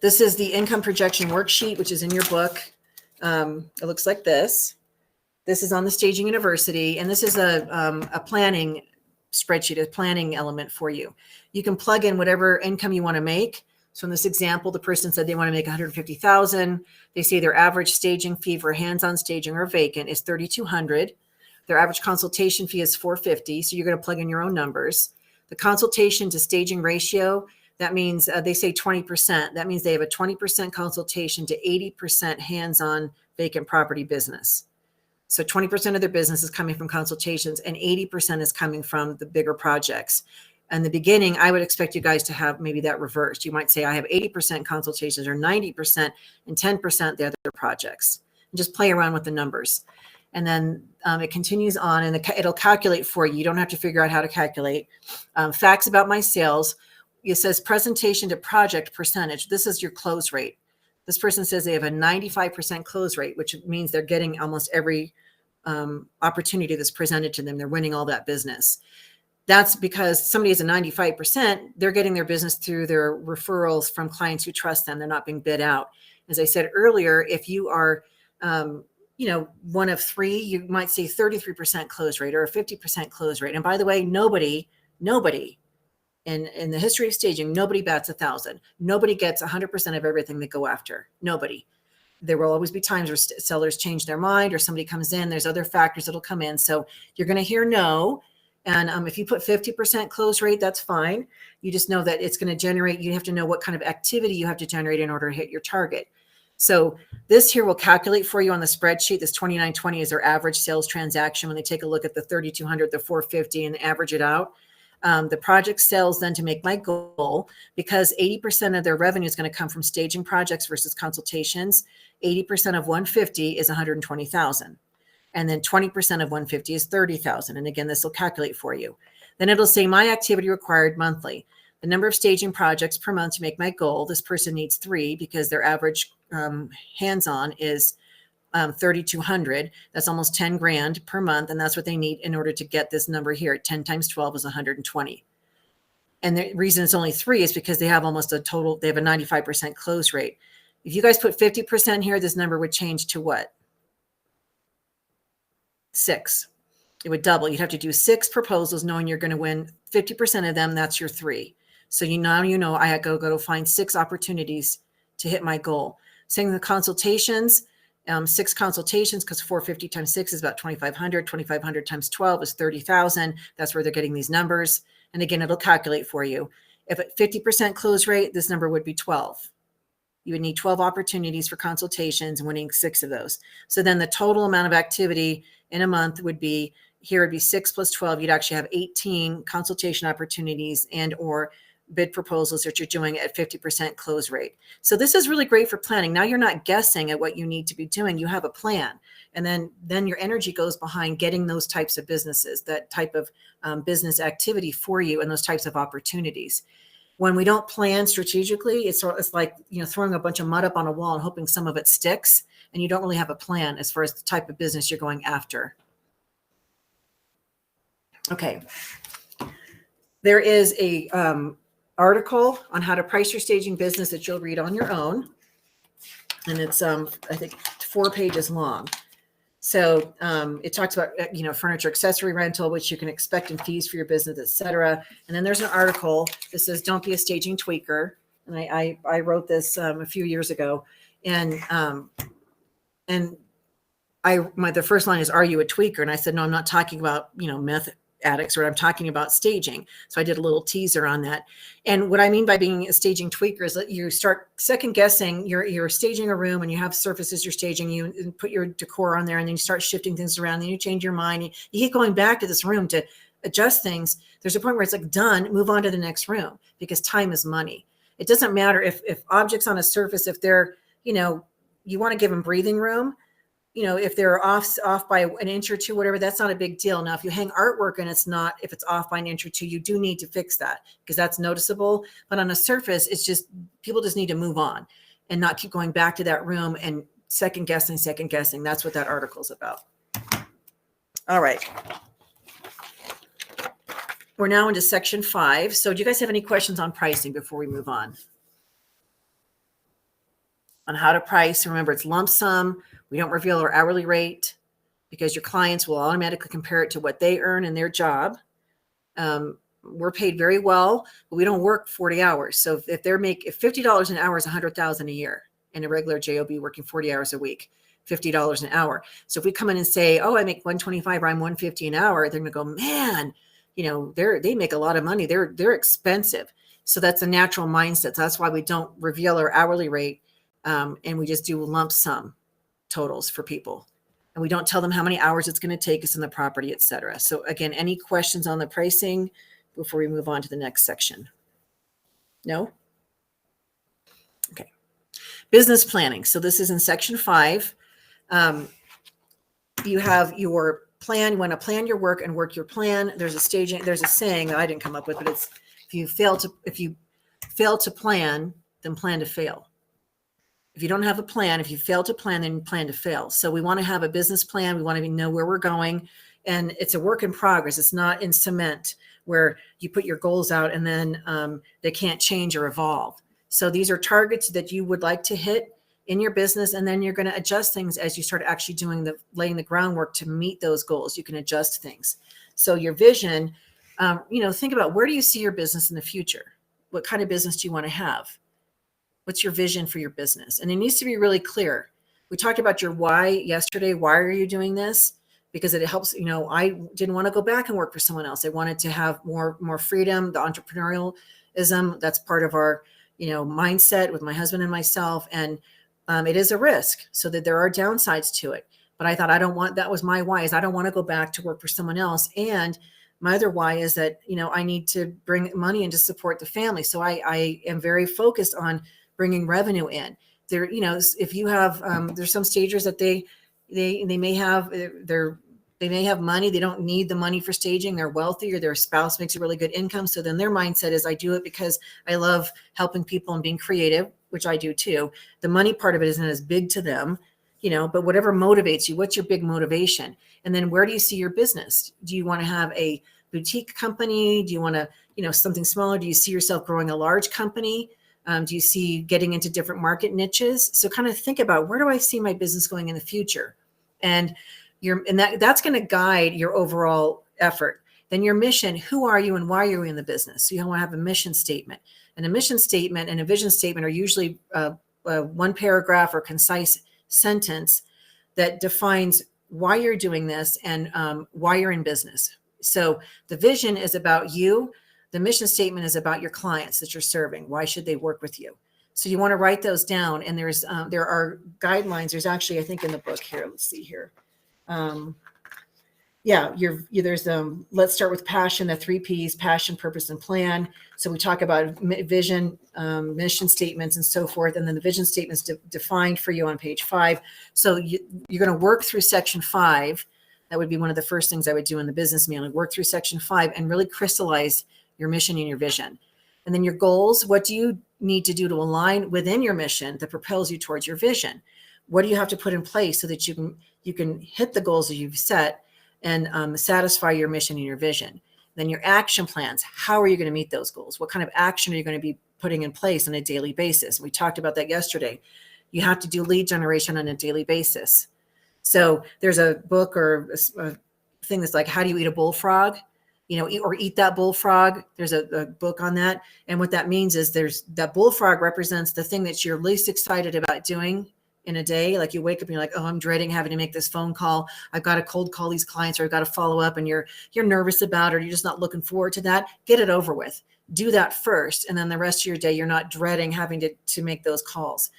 [SPEAKER 1] This is the income projection worksheet, which is in your book. It looks like this. This is on the Staging University, and this is a planning spreadsheet, a planning element for you. You can plug in whatever income you want to make. So in this example, the person said they want to make $150,000. They say their average staging fee for hands-on staging or vacant is $3,200. Their average consultation fee is $450. So you're going to plug in your own numbers. The consultation to staging ratio, that means they say 20%. That means they have a 20% consultation to 80% hands-on vacant property business. So 20% of their business is coming from consultations and 80% is coming from the bigger projects. In the beginning, I would expect you guys to have maybe that reversed. You might say, I have 80% consultations or 90% and 10% the other projects. And just play around with the numbers. And then it continues on and it'll calculate for you. You don't have to figure out how to calculate. Facts about my sales. It says presentation to project percentage. This is your close rate. This person says they have a 95% close rate, which means they're getting almost every opportunity that's presented to them. They're winning all that business. That's because somebody has a 95%, they're getting their business through their referrals from clients who trust them. They're not being bid out. As I said earlier, if you are, one of 3, you might say 33% close rate or a 50% close rate. And by the way, nobody in the history of staging, nobody bats 1,000. Nobody gets 100% of everything they go after. Nobody. There will always be times where sellers change their mind or somebody comes in. There's other factors that'll come in. So you're going to hear no. And if you put 50% close rate, that's fine. You just know that it's going to generate, you have to know what kind of activity you have to generate in order to hit your target. So this here will calculate for you on the spreadsheet. This 2920 is their average sales transaction. When they take a look at the 3,200, the 450 and average it out. The project sales then to make my goal, because 80% of their revenue is going to come from staging projects versus consultations. 80% of 150 is 120,000. And then 20% of 150 is 30,000. And again, this will calculate for you. Then it'll say my activity required monthly. The number of staging projects per month to make my goal. This person needs 3 because their average hands-on is 3,200. That's almost 10 grand per month. And that's what they need in order to get this number here. 10 times 12 is 120. And the reason it's only 3 is because they have almost a 95% close rate. If you guys put 50% here, this number would change to what? 6. It would double. You'd have to do 6 proposals knowing you're going to win 50% of them. That's your 3. So I had to go find 6 opportunities to hit my goal. Same the consultations, 6 consultations, because 450 times 6 is about 2,500. 2,500 times 12 is 30,000. That's where they're getting these numbers. And again, it'll calculate for you. If at 50% close rate, this number would be 12. You would need 12 opportunities for consultations and winning 6 of those. So then the total amount of activity in a month would be, here would be 6 plus 12. You'd actually have 18 consultation opportunities and or bid proposals that you're doing at 50% close rate. So this is really great for planning. Now you're not guessing at what you need to be doing. You have a plan. And then your energy goes behind getting those types of businesses, that type of business activity for you and those types of opportunities. When we don't plan strategically, it's like, throwing a bunch of mud up on a wall and hoping some of it sticks. And you don't really have a plan as far as the type of business you're going after. Okay. There is a article on how to price your staging business that you'll read on your own. And it's, I think, 4 pages long. So it talks about, furniture accessory rental, which you can expect in fees for your business, et cetera. And then there's an article that says, don't be a staging tweaker. And I wrote this a few years ago. And the first line is, are you a tweaker? And I said, no, I'm not talking about, meth addicts, or I'm talking about staging. So I did a little teaser on that. And what I mean by being a staging tweaker is that you start second guessing. You're staging a room and you have surfaces you're staging, you put your decor on there, and then you start shifting things around, then you change your mind. You keep going back to this room to adjust things. There's a point where it's like, done, move on to the next room, because time is money. It doesn't matter if objects on a surface, if they're, you want to give them breathing room. If they're off by an inch or 2, whatever, that's not a big deal. Now, if you hang artwork and if it's off by an inch or 2, you do need to fix that because that's noticeable. But on a surface, it's just, people just need to move on and not keep going back to that room and second guessing. That's what that article's about. All right. We're now into section 5. So do you guys have any questions on pricing before we move on? On how to price. Remember, it's lump sum. We don't reveal our hourly rate because your clients will automatically compare it to what they earn in their job. We're paid very well, but we don't work 40 hours. So if $50 an hour is $100,000 a year, and a regular job working 40 hours a week, $50 an hour. So if we come in and say, oh, I make $125 or I'm $150 an hour, they're going to go, man, they make a lot of money. They're expensive. So that's a natural mindset. So that's why we don't reveal our hourly rate, and we just do lump sum totals for people. And we don't tell them how many hours it's going to take us in the property, et cetera. So again, any questions on the pricing before we move on to the next section? No? Okay. Business planning. So this is in section 5. You have your plan. You want to plan your work and work your plan. There's a saying that I didn't come up with, but it's, if you fail to plan, then plan to fail. If you don't have a plan, if you fail to plan, then you plan to fail. So we want to have a business plan. We want to know where we're going. And it's a work in progress. It's not in cement where you put your goals out and then they can't change or evolve. So these are targets that you would like to hit in your business. And then you're going to adjust things as you start actually laying the groundwork to meet those goals. You can adjust things. So your vision, think about, where do you see your business in the future? What kind of business do you want to have? What's your vision for your business? And it needs to be really clear. We talked about your why yesterday. Why are you doing this? Because it helps, I didn't want to go back and work for someone else. I wanted to have more freedom, the entrepreneurialism. That's part of our, mindset with my husband and myself. And it is a risk, so that there are downsides to it. But I thought, that was my why, is I don't want to go back to work for someone else. And my other why is that, I need to bring money in to support the family. So I am very focused on bringing revenue in there. If you have, there's some stagers that they They may have they may have money. They don't need the money for staging. They're wealthy, or their spouse makes a really good income. So then their mindset is, I do it because I love helping people and being creative, which I do too. The money part of it isn't as big to them, but whatever motivates you, what's your big motivation? And then where do you see your business? Do you want to have a boutique company? Do you want to, something smaller? Do you see yourself growing a large company? Do you see getting into different market niches? So kind of think about, where do I see my business going in the future? And that's going to guide your overall effort. Then your mission, who are you and why are you in the business? So you want to have a mission statement. And a mission statement and a vision statement are usually one paragraph or concise sentence that defines why you're doing this and why you're in business. So the vision is about you. The mission statement is about your clients that you're serving. Why should they work with you? So you want to write those down. And there are guidelines. There's actually, I think in the book here, let's see here. There's let's start with passion, the 3 Ps, passion, purpose, and plan. So we talk about vision, mission statements, and so forth. And then the vision statements defined for you on page 5. So you're going to work through section 5. That would be one of the first things I would do in the business manual, work through section 5 and really crystallize your mission and your vision. And then your goals, what do you need to do to align within your mission that propels you towards your vision? What do you have to put in place so that you can hit the goals that you've set and satisfy your mission and your vision? Then your action plans. How are you going to meet those goals? What kind of action are you going to be putting in place on a daily basis? We talked about that yesterday. You have to do lead generation on a daily basis. So there's a book or a thing that's like, how do you eat a bullfrog? Or eat that bullfrog. There's a book on that. And what that means is that bullfrog represents the thing that you're least excited about doing in a day. Like you wake up and you're like, oh, I'm dreading having to make this phone call. I've got to cold call these clients, or I've got to follow up, and you're nervous about it, or you're just not looking forward to that. Get it over with. Do that first. And then the rest of your day, you're not dreading having to make those calls.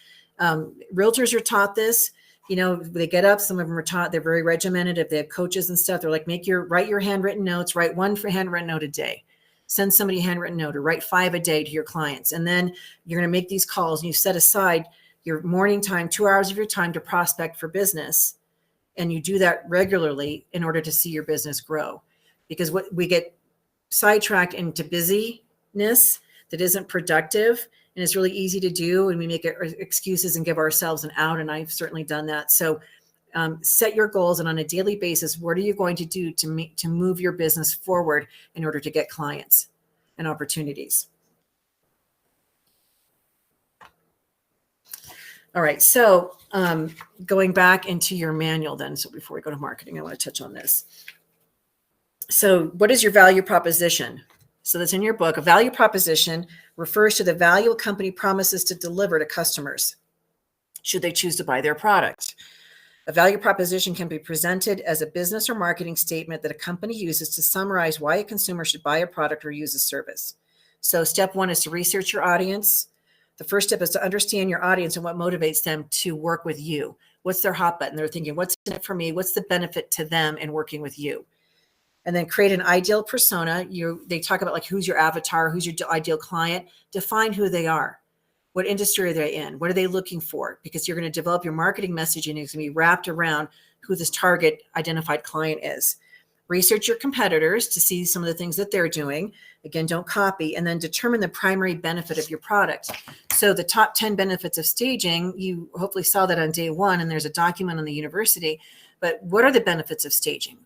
[SPEAKER 1] Realtors are taught this. They get up, some of them are taught, they're very regimented. If they have coaches and stuff, they're like, write your handwritten notes, write 1 handwritten note a day. Send somebody a handwritten note, or write 5 a day to your clients. And then you're going to make these calls, and you set aside your morning time, 2 hours of your time to prospect for business. And you do that regularly in order to see your business grow. Because what we get sidetracked into busyness that isn't productive, and it's really easy to do, and we make excuses and give ourselves an out. And I've certainly done that. So set your goals, and on a daily basis, what are you going to do to move your business forward in order to get clients and opportunities? All right. So going back into your manual then. So before we go to marketing, I want to touch on this. So what is your value proposition? So that's in your book. A value proposition refers to the value a company promises to deliver to customers should they choose to buy their product. A value proposition can be presented as a business or marketing statement that a company uses to summarize why a consumer should buy a product or use a service. So step 1 is to research your audience. The first step is to understand your audience and what motivates them to work with you. What's their hot button? They're thinking, what's in it for me? What's the benefit to them in working with you? And then create an ideal persona. They talk about like, who's your avatar? Who's your ideal client? Define who they are. What industry are they in? What are they looking for? Because you're going to develop your marketing messaging. It's going to be wrapped around who this target identified client is. Research your competitors to see some of the things that they're doing. Again, don't copy. And then determine the primary benefit of your product. So the top 10 benefits of staging, you hopefully saw that on day 1, and there's a document on the university. But what are the benefits of staging?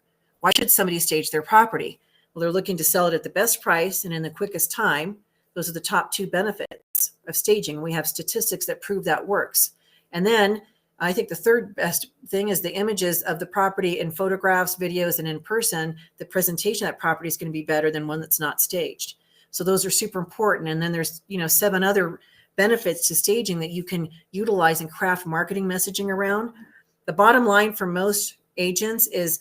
[SPEAKER 1] Why should somebody stage their property? Well, they're looking to sell it at the best price and in the quickest time. Those are the top 2 benefits of staging. We have statistics that prove that works. And then I think the third best thing is the images of the property in photographs, videos, and in person. The presentation of that property is going to be better than one that's not staged. So those are super important. And then there's 7 other benefits to staging that you can utilize and craft marketing messaging around. The bottom line for most agents is,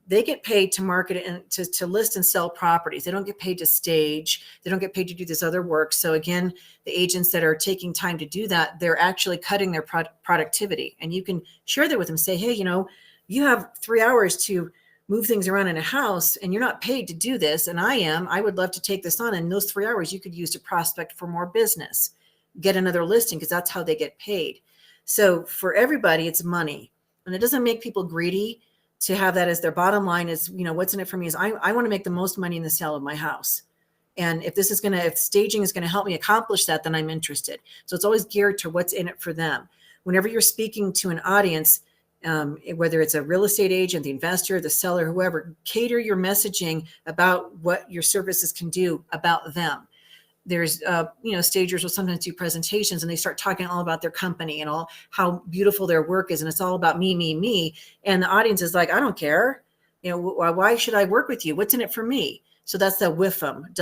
[SPEAKER 1] they get paid to market and to list and sell properties. They don't get paid to stage. They don't get paid to do this other work. So again, the agents that are taking time to do that, they're actually cutting their productivity. And you can share that with them. Say, hey, you have 3 hours to move things around in a house and you're not paid to do this. And I would love to take this on. And those 3 hours you could use to prospect for more business, get another listing, because that's how they get paid. So for everybody, it's money. And it doesn't make people greedy to have that as their bottom line is, what's in it for me is I want to make the most money in the sale of my house. And if staging is going to help me accomplish that, then I'm interested. So it's always geared to what's in it for them. Whenever you're speaking to an audience, whether it's a real estate agent, the investor, the seller, whoever, cater your messaging about what your services can do about them. There's, stagers will sometimes do presentations and they start talking all about their company and all how beautiful their work is. And it's all about me, me, me. And the audience is like, I don't care. Why should I work with you? What's in it for me? So that's the WIFM,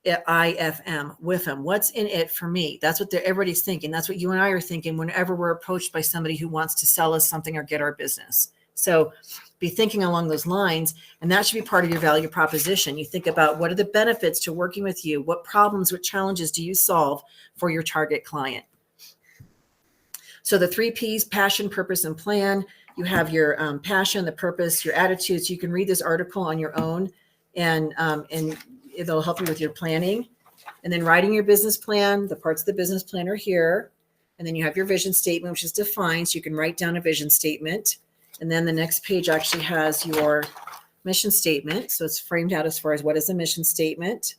[SPEAKER 1] WIFM, WIFM. What's in it for me? That's what everybody's thinking. That's what you and I are thinking whenever we're approached by somebody who wants to sell us something or get our business. So be thinking along those lines, and that should be part of your value proposition. You think about what are the benefits to working with you? What problems, what challenges do you solve for your target client? So the 3 Ps, passion, purpose, and plan. You have your passion, the purpose, your attitudes. You can read this article on your own, and it'll help you with your planning. And then writing your business plan. The parts of the business plan are here. And then you have your vision statement, which is defined. So you can write down a vision statement. And then the next page actually has your mission statement. So it's framed out as far as what is a mission statement.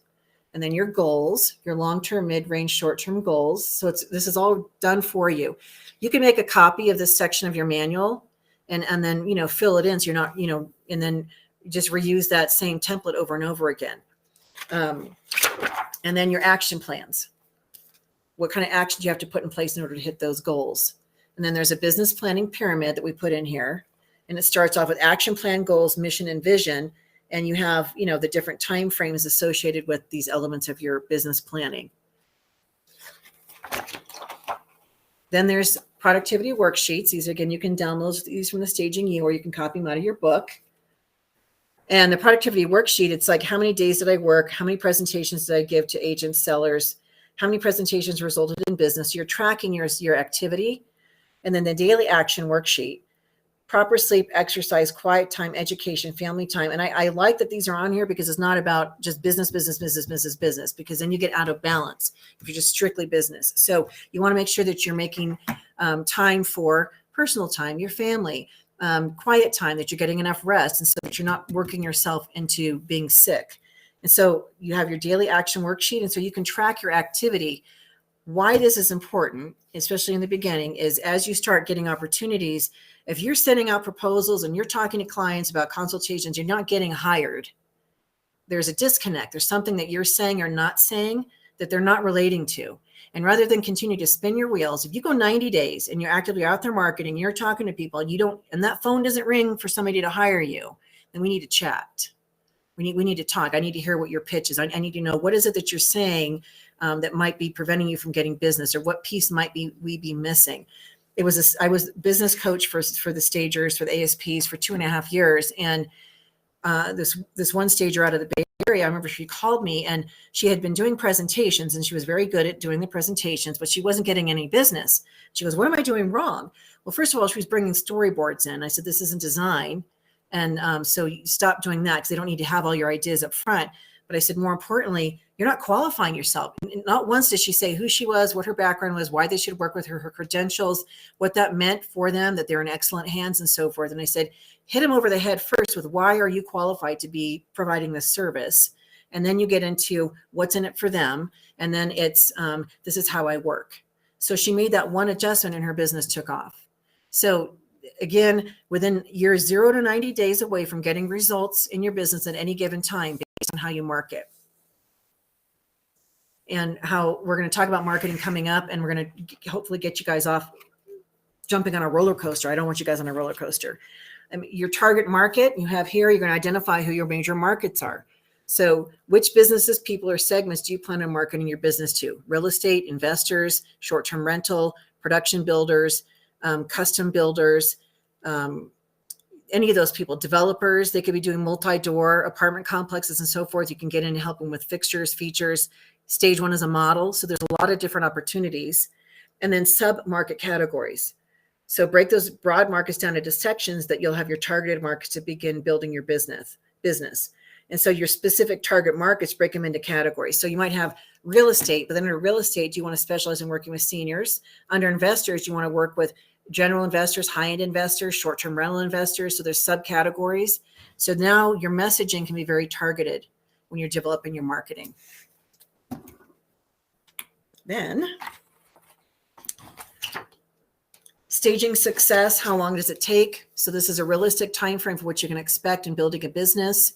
[SPEAKER 1] And then your goals, your long-term, mid-range, short-term goals. So this is all done for you. You can make a copy of this section of your manual and then, fill it in. So you're not, and then just reuse that same template over and over again. And then your action plans. What kind of actions you have to put in place in order to hit those goals. And then there's a business planning pyramid that we put in here. And it starts off with action plan, goals, mission, and vision. And you have, the different time frames associated with these elements of your business planning. Then there's productivity worksheets. These, again, you can download these from the Staging You, or you can copy them out of your book. And the productivity worksheet, it's like, how many days did I work? How many presentations did I give to agents, sellers? How many presentations resulted in business? You're tracking your activity. And then the daily action worksheet, proper sleep, exercise, quiet time, education, family time. And I like that these are on here because it's not about just business, because then you get out of balance if you're just strictly business. So you want to make sure that you're making time for personal time, your family, quiet time, that you're getting enough rest, and so that you're not working yourself into being sick. And so you have your daily action worksheet. And so you can track your activity. Why this is important, especially in the beginning, is as you start getting opportunities, if you're sending out proposals and you're talking to clients about consultations, you're not getting hired. There's a disconnect. There's something that you're saying or not saying that they're not relating to. And rather than continue to spin your wheels, if you go 90 days and you're actively out there marketing, you're talking to people, and that phone doesn't ring for somebody to hire you, then we need to chat. We need to talk. I need to hear what your pitch is. I need to know, what is it that you're saying that might be preventing you from getting business, or what piece might we be missing. I was business coach for the stagers, for the ASPs for 2.5 years. And this one stager out of the Bay Area, I remember she called me, and she had been doing presentations, and she was very good at doing the presentations, but she wasn't getting any business. She goes, what am I doing wrong? Well, first of all, she was bringing storyboards in. I said, this isn't design. And so you stop doing that, because they don't need to have all your ideas up front. But I said, more importantly, you're not qualifying yourself. Not once did she say who she was, what her background was, why they should work with her, her credentials, what that meant for them, that they're in excellent hands, and so forth. And I said, hit them over the head first with, why are you qualified to be providing this service? And then you get into what's in it for them. And then it's, this is how I work. So she made that one adjustment and her business took off. So again, within years 0 to 90 days away from getting results in your business at any given time, based on how you market. And how we're going to talk about marketing coming up, and we're going to hopefully get you guys off jumping on a roller coaster. I don't want you guys on a roller coaster. Your target market you have here, you're going to identify who your major markets are. So which businesses, people, or segments do you plan on marketing your business to? Real estate, investors, short-term rental, production builders, custom builders, any of those people, developers. They could be doing multi-door apartment complexes and so forth. You can get in and help them with fixtures, features. Stage one is a model. So there's a lot of different opportunities. And then sub-market categories. So break those broad markets down into sections that you'll have your targeted markets to begin building your business. And so your specific target markets, break them into categories. So you might have real estate, but then under real estate, you want to specialize in working with seniors. Under investors, you want to work with general investors, high-end investors, short-term rental investors. So there's subcategories. So now your messaging can be very targeted when you're developing your marketing. Then staging success, how long does it take? So this is a realistic time frame for what you can expect in building a business.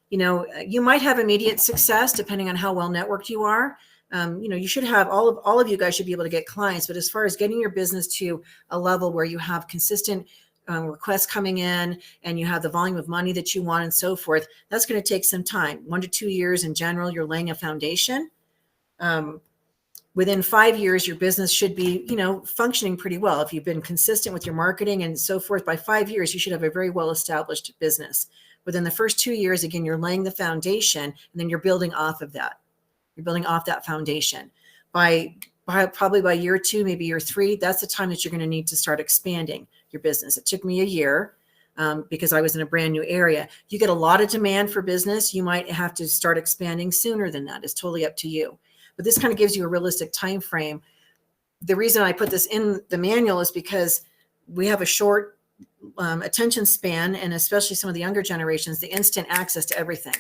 [SPEAKER 1] You know, you might have immediate success depending on how well networked you are. You know, you should have all of you guys should be able to get clients, but as far as getting your business to a level where you have consistent requests coming in and you have the volume of money that you want and so forth, that's going to take some time. 1 to 2 years in general, you're laying a foundation. Within 5 years, your business should be, you know, functioning pretty well. If you've been consistent with your marketing and so forth, by 5 years, you should have a very well-established business. Within the first 2 years, again, you're laying the foundation and then you're building off of that. You're building off that foundation. Probably by year 2, maybe year 3, that's the time that you're going to need to start expanding your business. It took me a year because I was in a brand new area. You get a lot of demand for business. You might have to start expanding sooner than that. It's totally up to you. But this kind of gives you a realistic time frame. The reason I put this in the manual is because we have a short attention span, and especially some of the younger generations, the instant access to everything.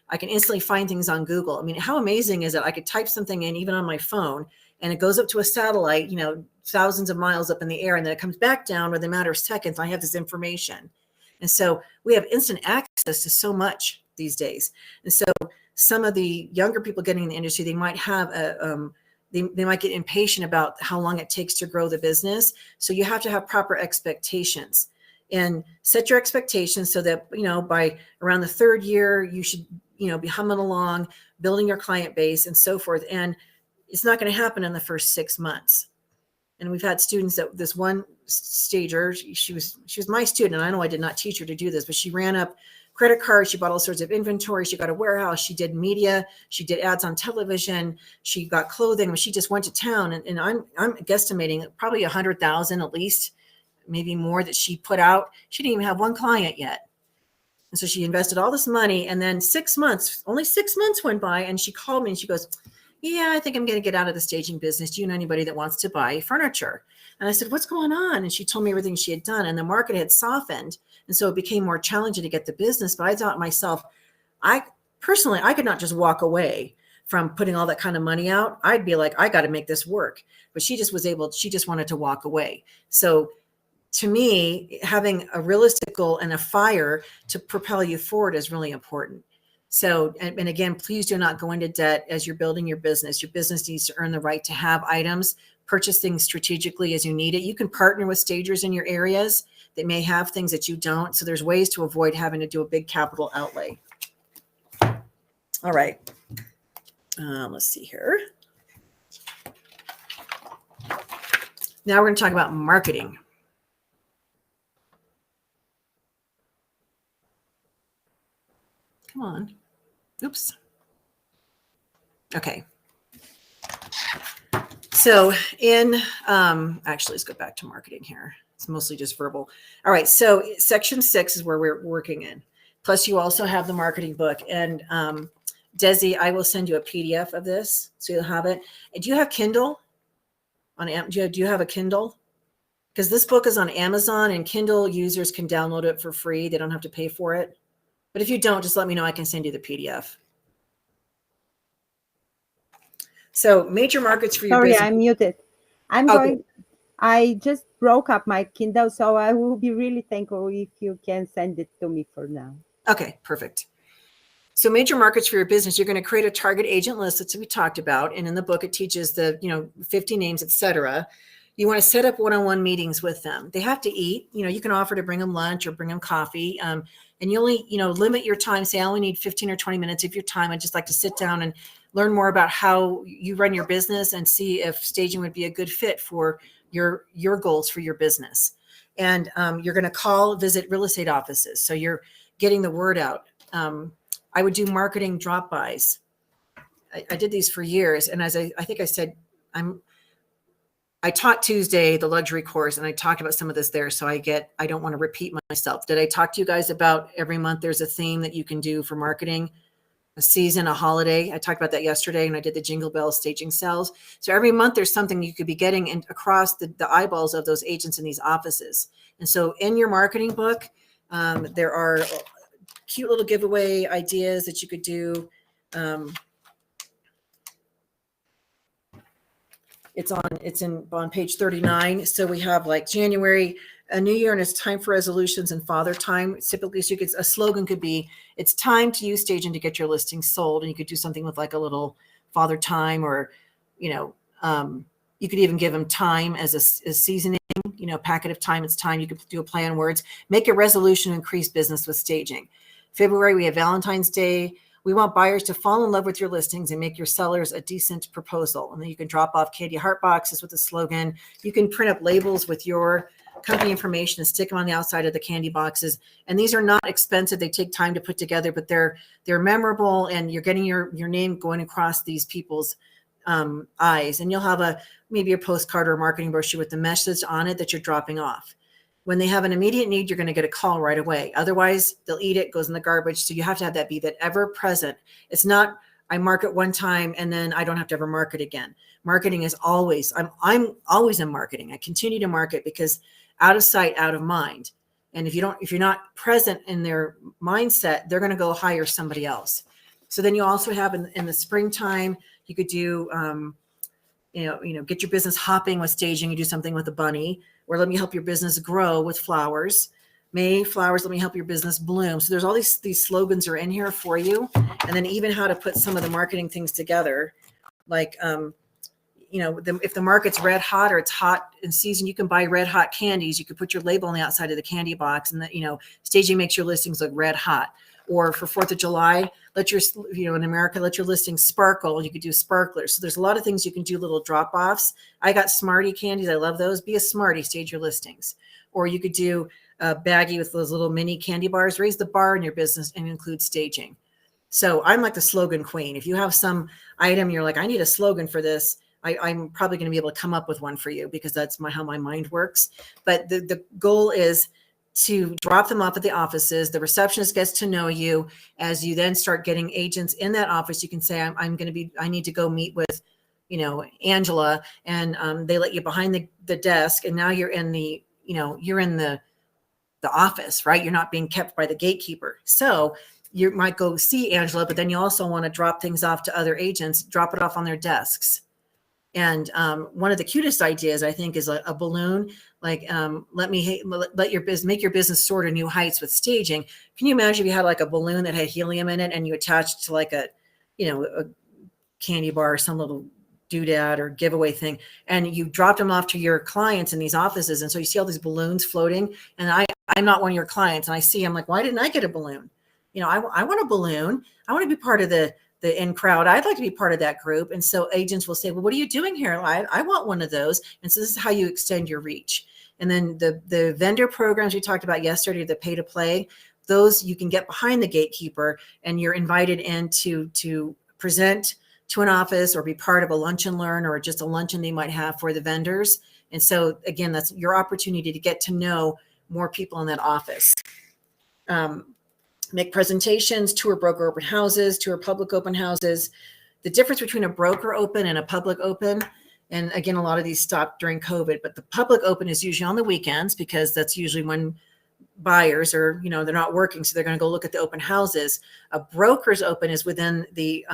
[SPEAKER 1] I can instantly find things on Google. I mean, how amazing is it? I could type something in even on my phone and it goes up to a satellite, you know, thousands of miles up in the air, and then it comes back down within a matter of seconds. I have this information. And so we have instant access to so much these days. And so some of the younger people getting in the industry, they might have they might get impatient about how long it takes to grow the business. So you have to have proper expectations and set your expectations so that, you know, by around the 3rd year, you should, you know, be humming along, building your client base and so forth. And it's not going to happen in the first 6 months. And we've had students that this one stager, she was my student. And I know I did not teach her to do this, but she ran up credit cards. She bought all sorts of inventory. She got a warehouse. She did media. She did ads on television. She got clothing. She just went to town. And I'm guesstimating probably 100,000 at least, maybe more, that she put out. She didn't even have one client yet. And so she invested all this money. And then only 6 months went by. And she called me and she goes, yeah, I think I'm going to get out of the staging business. Do you know anybody that wants to buy furniture? And I said, what's going on? And she told me everything she had done. And the market had softened. And so it became more challenging to get the business. But I thought to myself, I could not just walk away from putting all that kind of money out. I'd be like, I got to make this work. But she just wanted to walk away. So to me, having a realistic goal and a fire to propel you forward is really important. So, and again, please do not go into debt as you're building your business. Your business needs to earn the right to have items, purchase things strategically as you need it. You can partner with stagers in your areas that may have things that you don't. So there's ways to avoid having to do a big capital outlay. All right. Let's see here. Now we're going to talk about marketing. Come on. Oops. Okay. So actually, let's go back to marketing here. It's mostly just verbal. All right. So section 6 is where we're working in. Plus, you also have the marketing book. And Desi, I will send you a PDF of this so you'll have it. And do you have Kindle? Do you have a Kindle? Because this book is on Amazon and Kindle users can download it for free. They don't have to pay for it. But if you don't, just let me know. I can send you the PDF. So major markets for your business.
[SPEAKER 2] Sorry, I'm muted. I just broke up my Kindle, so I will be really thankful if you can send it to me for now.
[SPEAKER 1] Okay, perfect. So major markets for your business, you're going to create a target agent list that we talked about. And in the book, it teaches the, 50 names, etc. You want to set up one-on-one meetings with them. They have to eat. You can offer to bring them lunch or bring them coffee. And you only, limit your time. Say, I only need 15 or 20 minutes of your time. I'd just like to sit down and learn more about how you run your business and see if staging would be a good fit for your goals for your business. And you're going to visit real estate offices. So you're getting the word out. I would do marketing drop-bys. I did these for years. And as I think I said, I taught Tuesday, the luxury course, and I talked about some of this there. So I don't want to repeat myself. Did I talk to you guys about every month there's a theme that you can do for marketing? a season, a holiday. I talked about that yesterday, and I did the Jingle Bell staging sales. So every month there's something you could be getting in, across the eyeballs of those agents in these offices. And so in your marketing book, there are cute little giveaway ideas that you could do. It's on page 39. So we have like January, a new year, and it's time for resolutions and father time. Typically, so you could, a slogan could be, it's time to use staging to get your listing sold. And you could do something with like a little father time, or, you could even give them time as a seasoning, packet of time. It's time. You could do a play on words, make a resolution to increase business with staging. February, we have Valentine's Day. We want buyers to fall in love with your listings and make your sellers a decent proposal. And then you can drop off candy heart boxes with the slogan. You can print up labels with your company information and stick them on the outside of the candy boxes. And these are not expensive. They take time to put together, but they're memorable, and you're getting your name going across these people's eyes. And you'll have maybe a postcard or a marketing brochure with the message on it that you're dropping off. When they have an immediate need, you're going to get a call right away. Otherwise, they'll eat it, goes in the garbage. So you have to have that be that ever present. It's not, I market one time and then I don't have to ever market again. Marketing is always, I'm always in marketing. I continue to market, because out of sight, out of mind. And if you're not present in their mindset, they're going to go hire somebody else. So then you also have in the springtime, you could do, get your business hopping with staging. You do something with a bunny, or let me help your business grow with flowers. May flowers, let me help your business bloom. So there's all these slogans are in here for you. And then even how to put some of the marketing things together. Like, if the market's red hot or it's hot in season, you can buy red hot candies. You could put your label on the outside of the candy box, and that, staging makes your listings look red hot. Or for 4th of July, in America, let your listings sparkle. You could do sparklers. So there's a lot of things you can do, little drop offs. I got Smartie candies. I love those. Be a Smartie, stage your listings. Or you could do a baggie with those little mini candy bars. Raise the bar in your business and include staging. So I'm like the slogan queen. If you have some item, you're like, I need a slogan for this, I'm probably going to be able to come up with one for you, because that's how my mind works. But the goal is to drop them off at the offices. The receptionist gets to know you. As you then start getting agents in that office, you can say, I need to go meet with, Angela, and they let you behind the desk, and now you're in the office, right? You're not being kept by the gatekeeper. So you might go see Angela, but then you also want to drop things off to other agents, drop it off on their desks. And one of the cutest ideas, I think, is a balloon. Like, let your business, make your business soar to new heights with staging. Can you imagine if you had like a balloon that had helium in it, and you attached to like a candy bar or some little doodad or giveaway thing, and you dropped them off to your clients in these offices. And so you see all these balloons floating, and I'm not one of your clients, and I see, I'm like, why didn't I get a balloon? I want a balloon. I want to be part of the in crowd. I'd like to be part of that group. And so agents will say, well, what are you doing here? I want one of those. And so this is how you extend your reach. And then the vendor programs we talked about yesterday, the pay to play, those you can get behind the gatekeeper, and you're invited in to present to an office, or be part of a lunch and learn, or just a luncheon they might have for the vendors. And so again, that's your opportunity to get to know more people in that office. Make presentations, tour broker open houses, tour public open houses. The difference between a broker open and a public open, and again, a lot of these stopped during COVID, but the public open is usually on the weekends, because that's usually when buyers are, they're not working, so they're going to go look at the open houses. A broker's open is within the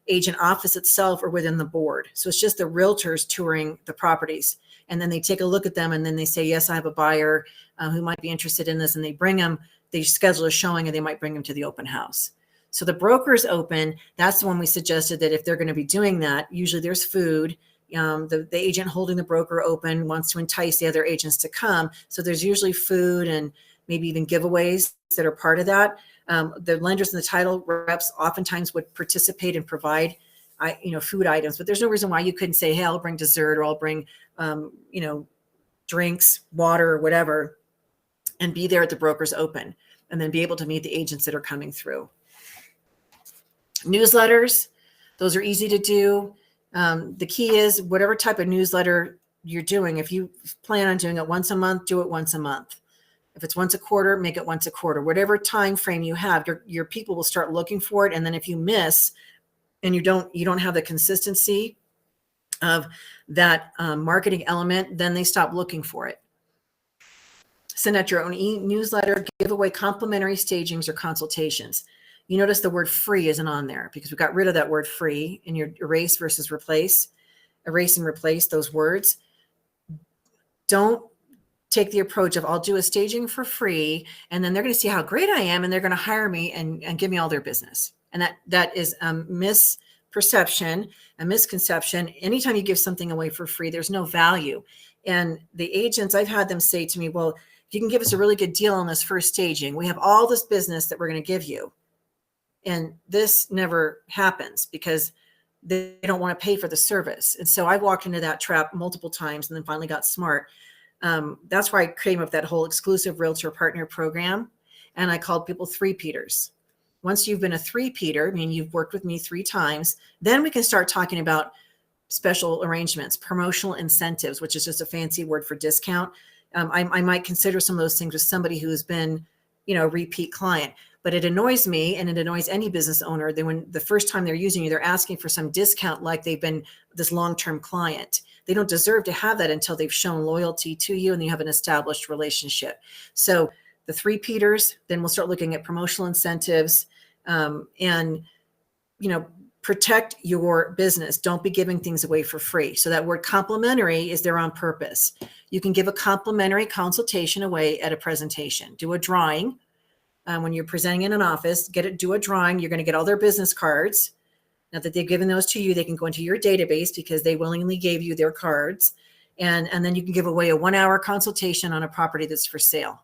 [SPEAKER 1] agent office itself, or within the board. So it's just the realtors touring the properties, and then they take a look at them, and then they say, yes, I have a buyer who might be interested in this, and they bring them. They schedule a showing, and they might bring them to the open house. So the broker's open, that's the one we suggested, that if they're going to be doing that, usually there's food. The agent holding the broker open wants to entice the other agents to come. So there's usually food and maybe even giveaways that are part of that. The lenders and the title reps oftentimes would participate and provide food items, but there's no reason why you couldn't say, hey, I'll bring dessert, or I'll bring drinks, water, or whatever, and be there at the broker's open, and then be able to meet the agents that are coming through. Newsletters, those are easy to do. The key is whatever type of newsletter you're doing, if you plan on doing it once a month, do it once a month. If it's once a quarter, make it once a quarter. Whatever time frame you have, your people will start looking for it. And then if you miss and you don't have the consistency of that marketing element, then they stop looking for it. Send out your own e-newsletter, give away complimentary stagings or consultations. You notice the word free isn't on there because we got rid of that word free in your erase versus replace. Erase and replace those words. Don't take the approach of I'll do a staging for free and then they're going to see how great I am and they're going to hire me and give me all their business. And that is a misperception, a misconception. Anytime you give something away for free, there's no value. And the agents, I've had them say to me, well, if you can give us a really good deal on this first staging, we have all this business that we're going to give you. And this never happens because they don't want to pay for the service. And so I walked into that trap multiple times and then finally got smart. That's why I came up with that whole exclusive realtor partner program. And I called people three-peaters. Once you've been a three-peater, I mean, you've worked with me 3 times, then we can start talking about special arrangements, promotional incentives, which is just a fancy word for discount. I might consider some of those things with somebody who's been, a repeat client, but it annoys me and it annoys any business owner that when the first time they're using you, they're asking for some discount like they've been this long-term client. They don't deserve to have that until they've shown loyalty to you and you have an established relationship. So the three-peaters, then we'll start looking at promotional incentives and, protect your business. Don't be giving things away for free. So that word complimentary is there on purpose. You can give a complimentary consultation away at a presentation. Do a drawing. When you're presenting in an office, do a drawing. You're going to get all their business cards. Now that they've given those to you, they can go into your database because they willingly gave you their cards. And then you can give away a 1-hour consultation on a property that's for sale.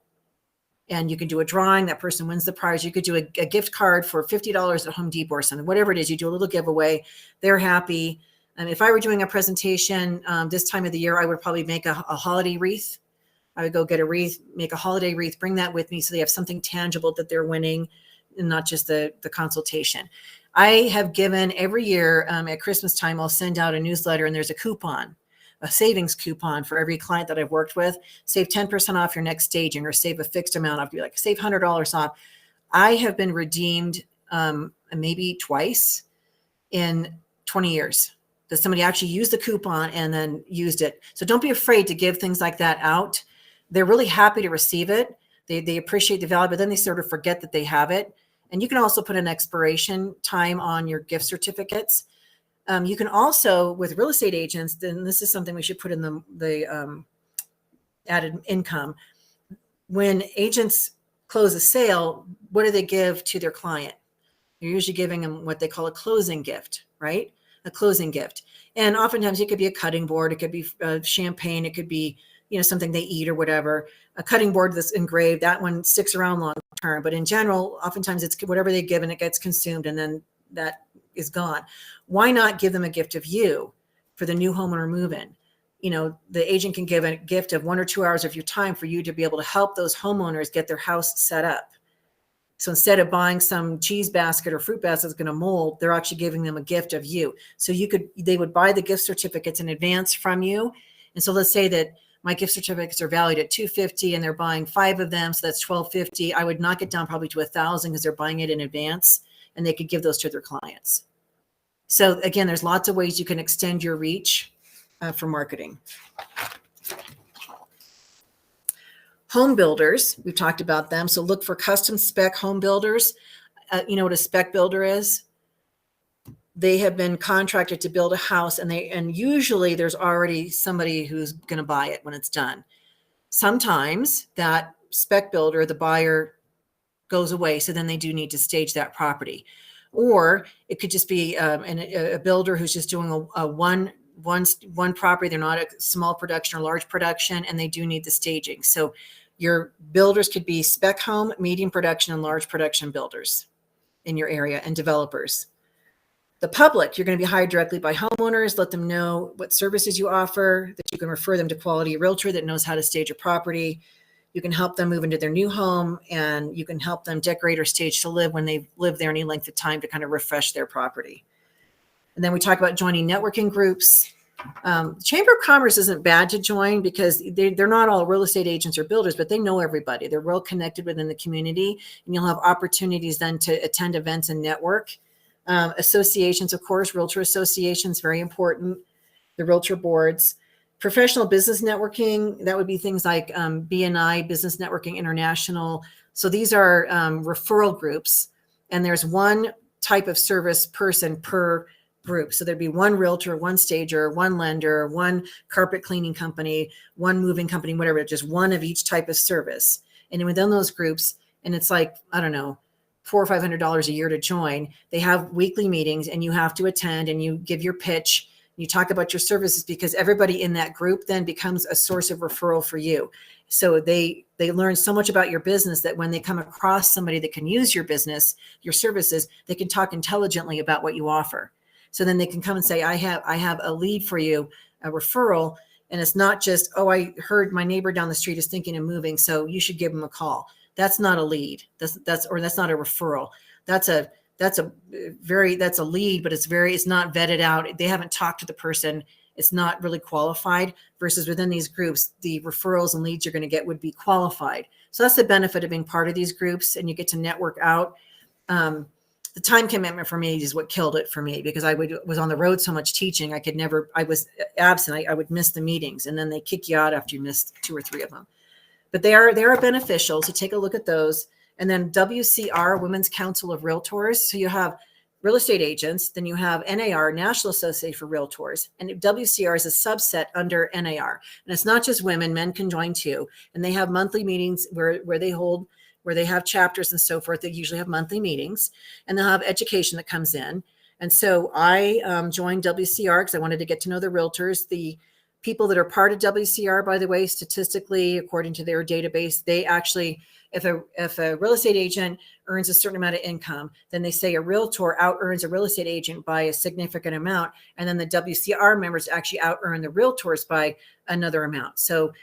[SPEAKER 1] And you can do a drawing. That person wins the prize. You could do a gift card for $50 at Home Depot or something, whatever it is. You do a little giveaway. They're happy. And if I were doing a presentation this time of the year, I would probably make a holiday wreath. I would go get a wreath, make a holiday wreath, bring that with me so they have something tangible that they're winning and not just the consultation. I have given every year at Christmas time, I'll send out a newsletter and there's a coupon, a savings coupon for every client that I've worked with. Save 10% off your next staging or save a fixed amount off. Be like, save $100 off. I have been redeemed maybe twice in 20 years. That somebody actually used the coupon and then used it. So don't be afraid to give things like that out. They're really happy to receive it. They appreciate the value, but then they sort of forget that they have it. And you can also put an expiration time on your gift certificates. You can also, with real estate agents, then this is something we should put in the added income. When agents close a sale, what do they give to their client? You're usually giving them what they call a closing gift, right? A closing gift. And oftentimes it could be a cutting board. It could be champagne. It could be, something they eat or whatever. A cutting board that's engraved, that one sticks around long term. But in general, oftentimes it's whatever they give and it gets consumed and then that is gone. Why not give them a gift of you for the new homeowner move-in? The agent can give a gift of 1 or 2 hours of your time for you to be able to help those homeowners get their house set up. So instead of buying some cheese basket or fruit basket that's going to mold, they're actually giving them a gift of you. So they would buy the gift certificates in advance from you. And so let's say that my gift certificates are valued at $250 and they're buying 5 of them. So that's $1,250. I would knock it down probably to $1,000 because they're buying it in advance and they could give those to their clients. So again, there's lots of ways you can extend your reach for marketing. Home builders, we've talked about them. So look for custom spec home builders. You know what a spec builder is? They have been contracted to build a house and usually there's already somebody who's going to buy it when it's done. Sometimes that spec builder, the buyer, goes away. So then they do need to stage that property. Or it could just be a builder who's just doing a one property. They're not a small production or large production, and they do need the staging. So your builders could be spec home, medium production, and large production builders in your area and developers. The public, you're going to be hired directly by homeowners. Let them know what services you offer, that you can refer them to quality realtor that knows how to stage a property. You can help them move into their new home, and you can help them decorate or stage to live when they've lived there any length of time to kind of refresh their property. And then we talk about joining networking groups. Chamber of Commerce isn't bad to join because they're not all real estate agents or builders, but they know everybody. They're well connected within the community, and you'll have opportunities then to attend events and network. Associations, of course, realtor associations, very important. The realtor boards, professional business networking, that would be things like BNI, Business Networking International. So these are referral groups, and there's one type of service person per group. So there'd be one realtor, one stager, one lender, one carpet cleaning company, one moving company, whatever, just one of each type of service. And within those groups, and it's like, I don't know, $400 or $500 a year to join. They have weekly meetings and you have to attend and you give your pitch. You talk about your services because everybody in that group then becomes a source of referral for you. So they learn so much about your business that when they come across somebody that can use your business, your services, they can talk intelligently about what you offer. So then they can come and say, I have a lead for you, a referral. And it's not just, oh, I heard my neighbor down the street is thinking of moving, so you should give them a call. That's not a lead. That's not a referral. That's a lead, but it's not vetted out. They haven't talked to the person. It's not really qualified, versus within these groups, the referrals and leads you're going to get would be qualified. So that's the benefit of being part of these groups, and you get to network out. The time commitment for me is what killed it for me, because I was on the road so much teaching. I was absent. I would miss the meetings, and then they kick you out after you missed 2 or 3 of them. But they are beneficial. So take a look at those. And then WCR, Women's Council of Realtors. So you have real estate agents, then you have NAR, National Association for Realtors, and WCR is a subset under NAR. And it's not just women, men can join too. And they have monthly meetings where they have chapters and so forth. They usually have monthly meetings, and they'll have education that comes in. And so I joined WCR because I wanted to get to know the realtors. The people that are part of WCR, by the way, statistically, according to their database, they actually, if a real estate agent earns a certain amount of income, then they say a realtor out earns a real estate agent by a significant amount. And then the WCR members actually out earn the realtors by another amount. So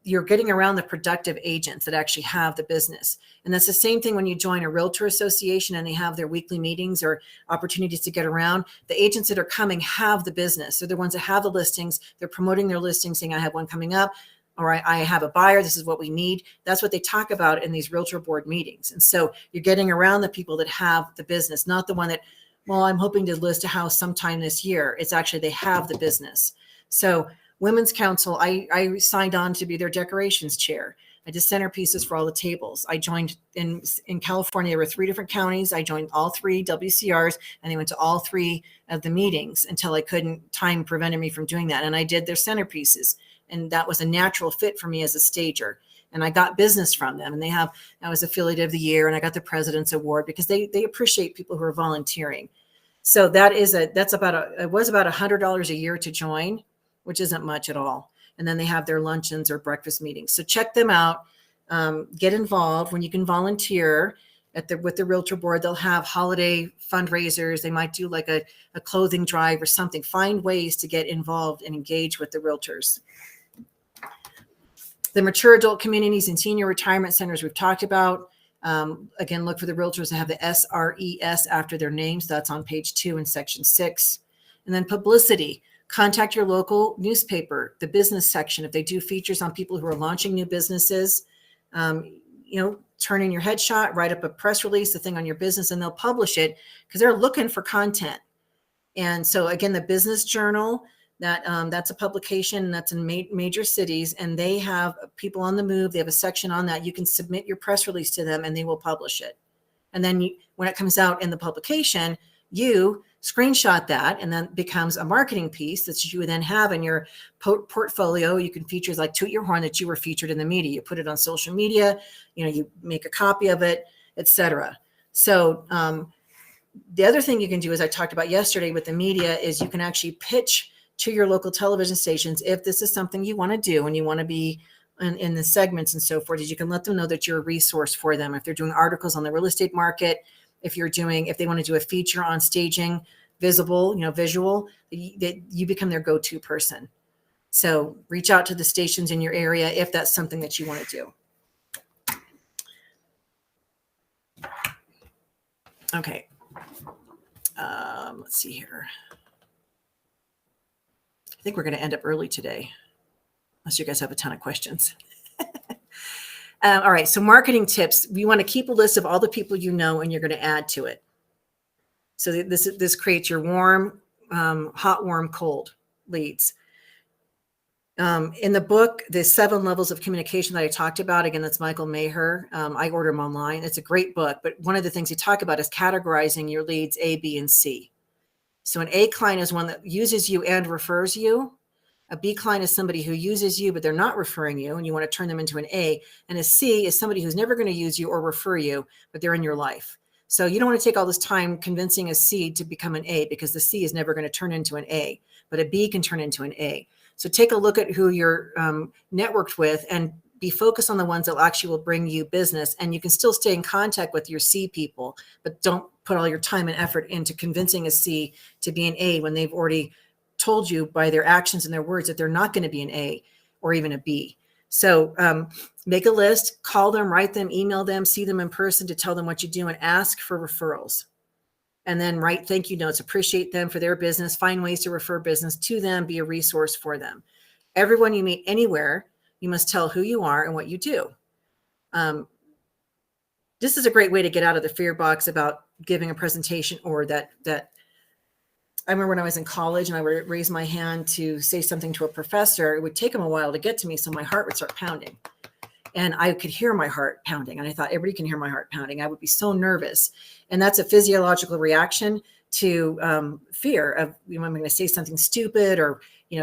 [SPEAKER 1] you're getting around the productive agents that actually have the business. And that's the same thing when you join a realtor association and they have their weekly meetings or opportunities to get around. The agents that are coming have the business. They're the ones that have the listings. They're promoting their listings, saying, I have one coming up, or I have a buyer. This is what we need. That's what they talk about in these realtor board meetings. And so you're getting around the people that have the business, not the one that, well, I'm hoping to list a house sometime this year. It's actually, they have the business. So Women's Council, I signed on to be their decorations chair. I did centerpieces for all the tables. I joined in California. There were 3 different counties. I joined all 3 WCRs, and I went to all 3 of the meetings until I couldn't. Time prevented me from doing that. And I did their centerpieces, and that was a natural fit for me as a stager. And I got business from them. And I was affiliate of the year, and I got the President's Award because they appreciate people who are volunteering. So it was about $100 a year to join, which isn't much at all. And then they have their luncheons or breakfast meetings. So check them out. Get involved when you can volunteer with the Realtor Board. They'll have holiday fundraisers. They might do like a clothing drive or something. Find ways to get involved and engage with the realtors. The mature adult communities and senior retirement centers we've talked about. Again, look for the realtors that have the SRES after their names. That's on page 2 in section 6. And then publicity. Contact your local newspaper, the business section. If they do features on people who are launching new businesses, turn in your headshot, write up a press release, the thing on your business, and they'll publish it because they're looking for content. And so again, the Business Journal, that's a publication that's in major cities, and they have people on the move. They have a section on that. You can submit your press release to them and they will publish it. And then when it comes out in the publication, you screenshot that, and then it becomes a marketing piece that you would then have in your portfolio. You can feature like Toot Your Horn that you were featured in the media. You put it on social media, you make a copy of it, etc. So the other thing you can do, as I talked about yesterday with the media, is you can actually pitch to your local television stations if this is something you want to do and you want to be in the segments and so forth. Is you can let them know that you're a resource for them if they're doing articles on the real estate market. If they want to do a feature on staging, visual, that you become their go-to person. So reach out to the stations in your area if that's something that you want to do. Okay. Let's see here. I think we're going to end up early today, unless you guys have a ton of questions. All right, so marketing tips. We want to keep a list of all the people you know, and you're going to add to it. So this creates your warm, hot, warm, cold leads. In the book, the 7 levels of communication that I talked about, again, that's Michael Maher. I order them online. It's a great book, but one of the things he talk about is categorizing your leads A, B, and C. So an A client is one that uses you and refers you. A B client is somebody who uses you, but they're not referring you, and you want to turn them into an A. And a C is somebody who's never going to use you or refer you, but they're in your life. So you don't want to take all this time convincing a C to become an A, because the C is never going to turn into an A, but a B can turn into an A. So take a look at who you're networked with and be focused on the ones that actually will bring you business. And you can still stay in contact with your C people, but don't put all your time and effort into convincing a C to be an A when they've already told you by their actions and their words that they're not going to be an A or even a B. So make a list, call them, write them, email them, see them in person to tell them what you do, and ask for referrals. And then write thank you notes, appreciate them for their business, find ways to refer business to them, be a resource for them. Everyone you meet anywhere, you must tell who you are and what you do. This is a great way to get out of the fear box about giving a presentation, or that I remember when I was in college and I would raise my hand to say something to a professor, it would take him a while to get to me. So my heart would start pounding, and I could hear my heart pounding. And I thought, everybody can hear my heart pounding. I would be so nervous. And that's a physiological reaction to fear of, I'm going to say something stupid, or,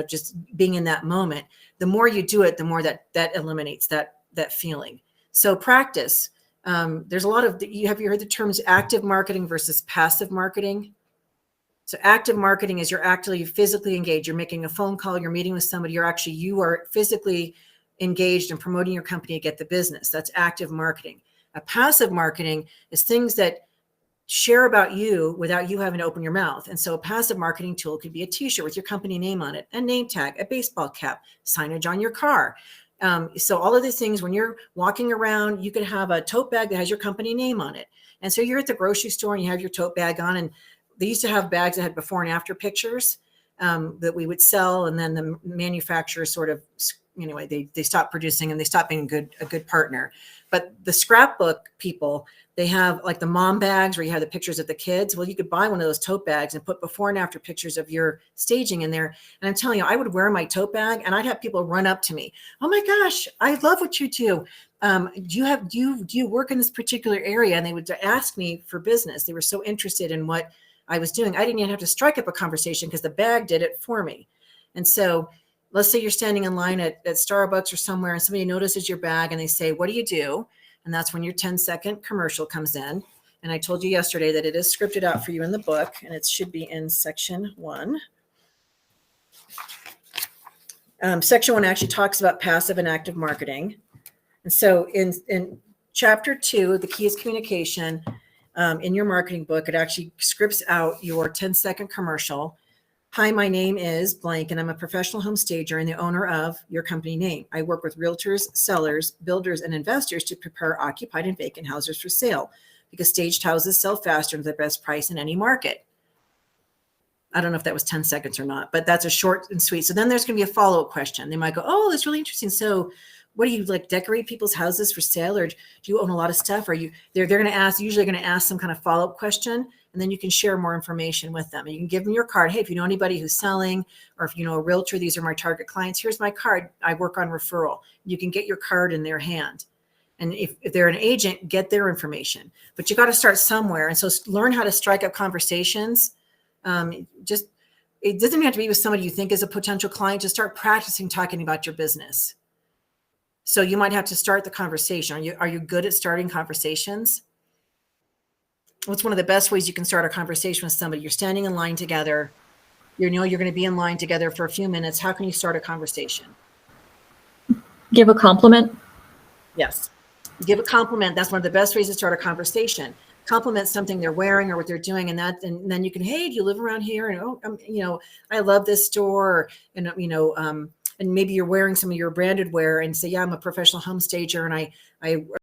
[SPEAKER 1] just being in that moment. The more you do it, the more that eliminates that feeling. So practice. There's a lot of, have you heard the terms active marketing versus passive marketing? So active marketing is you're actually physically engaged. You're making a phone call, you're meeting with somebody, you are physically engaged in promoting your company to get the business. That's active marketing. A passive marketing is things that share about you without you having to open your mouth. And so a passive marketing tool could be a t-shirt with your company name on it, a name tag, a baseball cap, signage on your car. So all of these things, when you're walking around, you could have a tote bag that has your company name on it. And so you're at the grocery store and you have your tote bag on, and they used to have bags that had before and after pictures that we would sell. And then the manufacturer sort of, anyway, they stopped producing and they stopped being a good partner. But the scrapbook people, they have like the mom bags where you have the pictures of the kids. Well, you could buy one of those tote bags and put before and after pictures of your staging in there. And I'm telling you, I would wear my tote bag and I'd have people run up to me. Oh my gosh, I love what you do. Do you work in this particular area? And they would ask me for business. They were so interested in what I was doing. I didn't even have to strike up a conversation because the bag did it for me. And so let's say you're standing in line at Starbucks or somewhere, and somebody notices your bag and they say, what do you do? And that's when your 10-second commercial comes in. And I told you yesterday that it is scripted out for you in the book, and it should be in section 1. Section 1 actually talks about passive and active marketing. And so in chapter 2, the key is communication. In your marketing book, it actually scripts out your 10-second commercial. Hi, my name is blank, and I'm a professional home stager and the owner of your company name. I work with realtors, sellers, builders, and investors to prepare occupied and vacant houses for sale, because staged houses sell faster and at the best price in any market. I don't know if that was 10 seconds or not, but that's a short and sweet. So then there's going to be a follow-up question. They might go, oh, that's really interesting. So what do you like, decorate people's houses for sale, or do you own a lot of stuff? Are you, they're going to ask, usually going to ask some kind of follow-up question, and then you can share more information with them. And you can give them your card. Hey, if you know anybody who's selling, or if you know a realtor, these are my target clients. Here's my card. I work on referral. You can get your card in their hand. And if they're an agent, get their information. But you got to start somewhere. And so learn how to strike up conversations. It doesn't even have to be with somebody you think is a potential client. Just start practicing talking about your business. So you might have to start the conversation. Are you good at starting conversations? What's one of the best ways you can start a conversation with somebody? You're standing in line together. You know you're going to be in line together for a few minutes. How can you start a conversation?
[SPEAKER 4] Give a compliment.
[SPEAKER 1] Yes. Give a compliment. That's one of the best ways to start a conversation. Compliment something they're wearing or what they're doing, and then you can, hey, do you live around here? And I love this store. And and maybe you're wearing some of your branded wear, and say, yeah, I'm a professional home stager, and I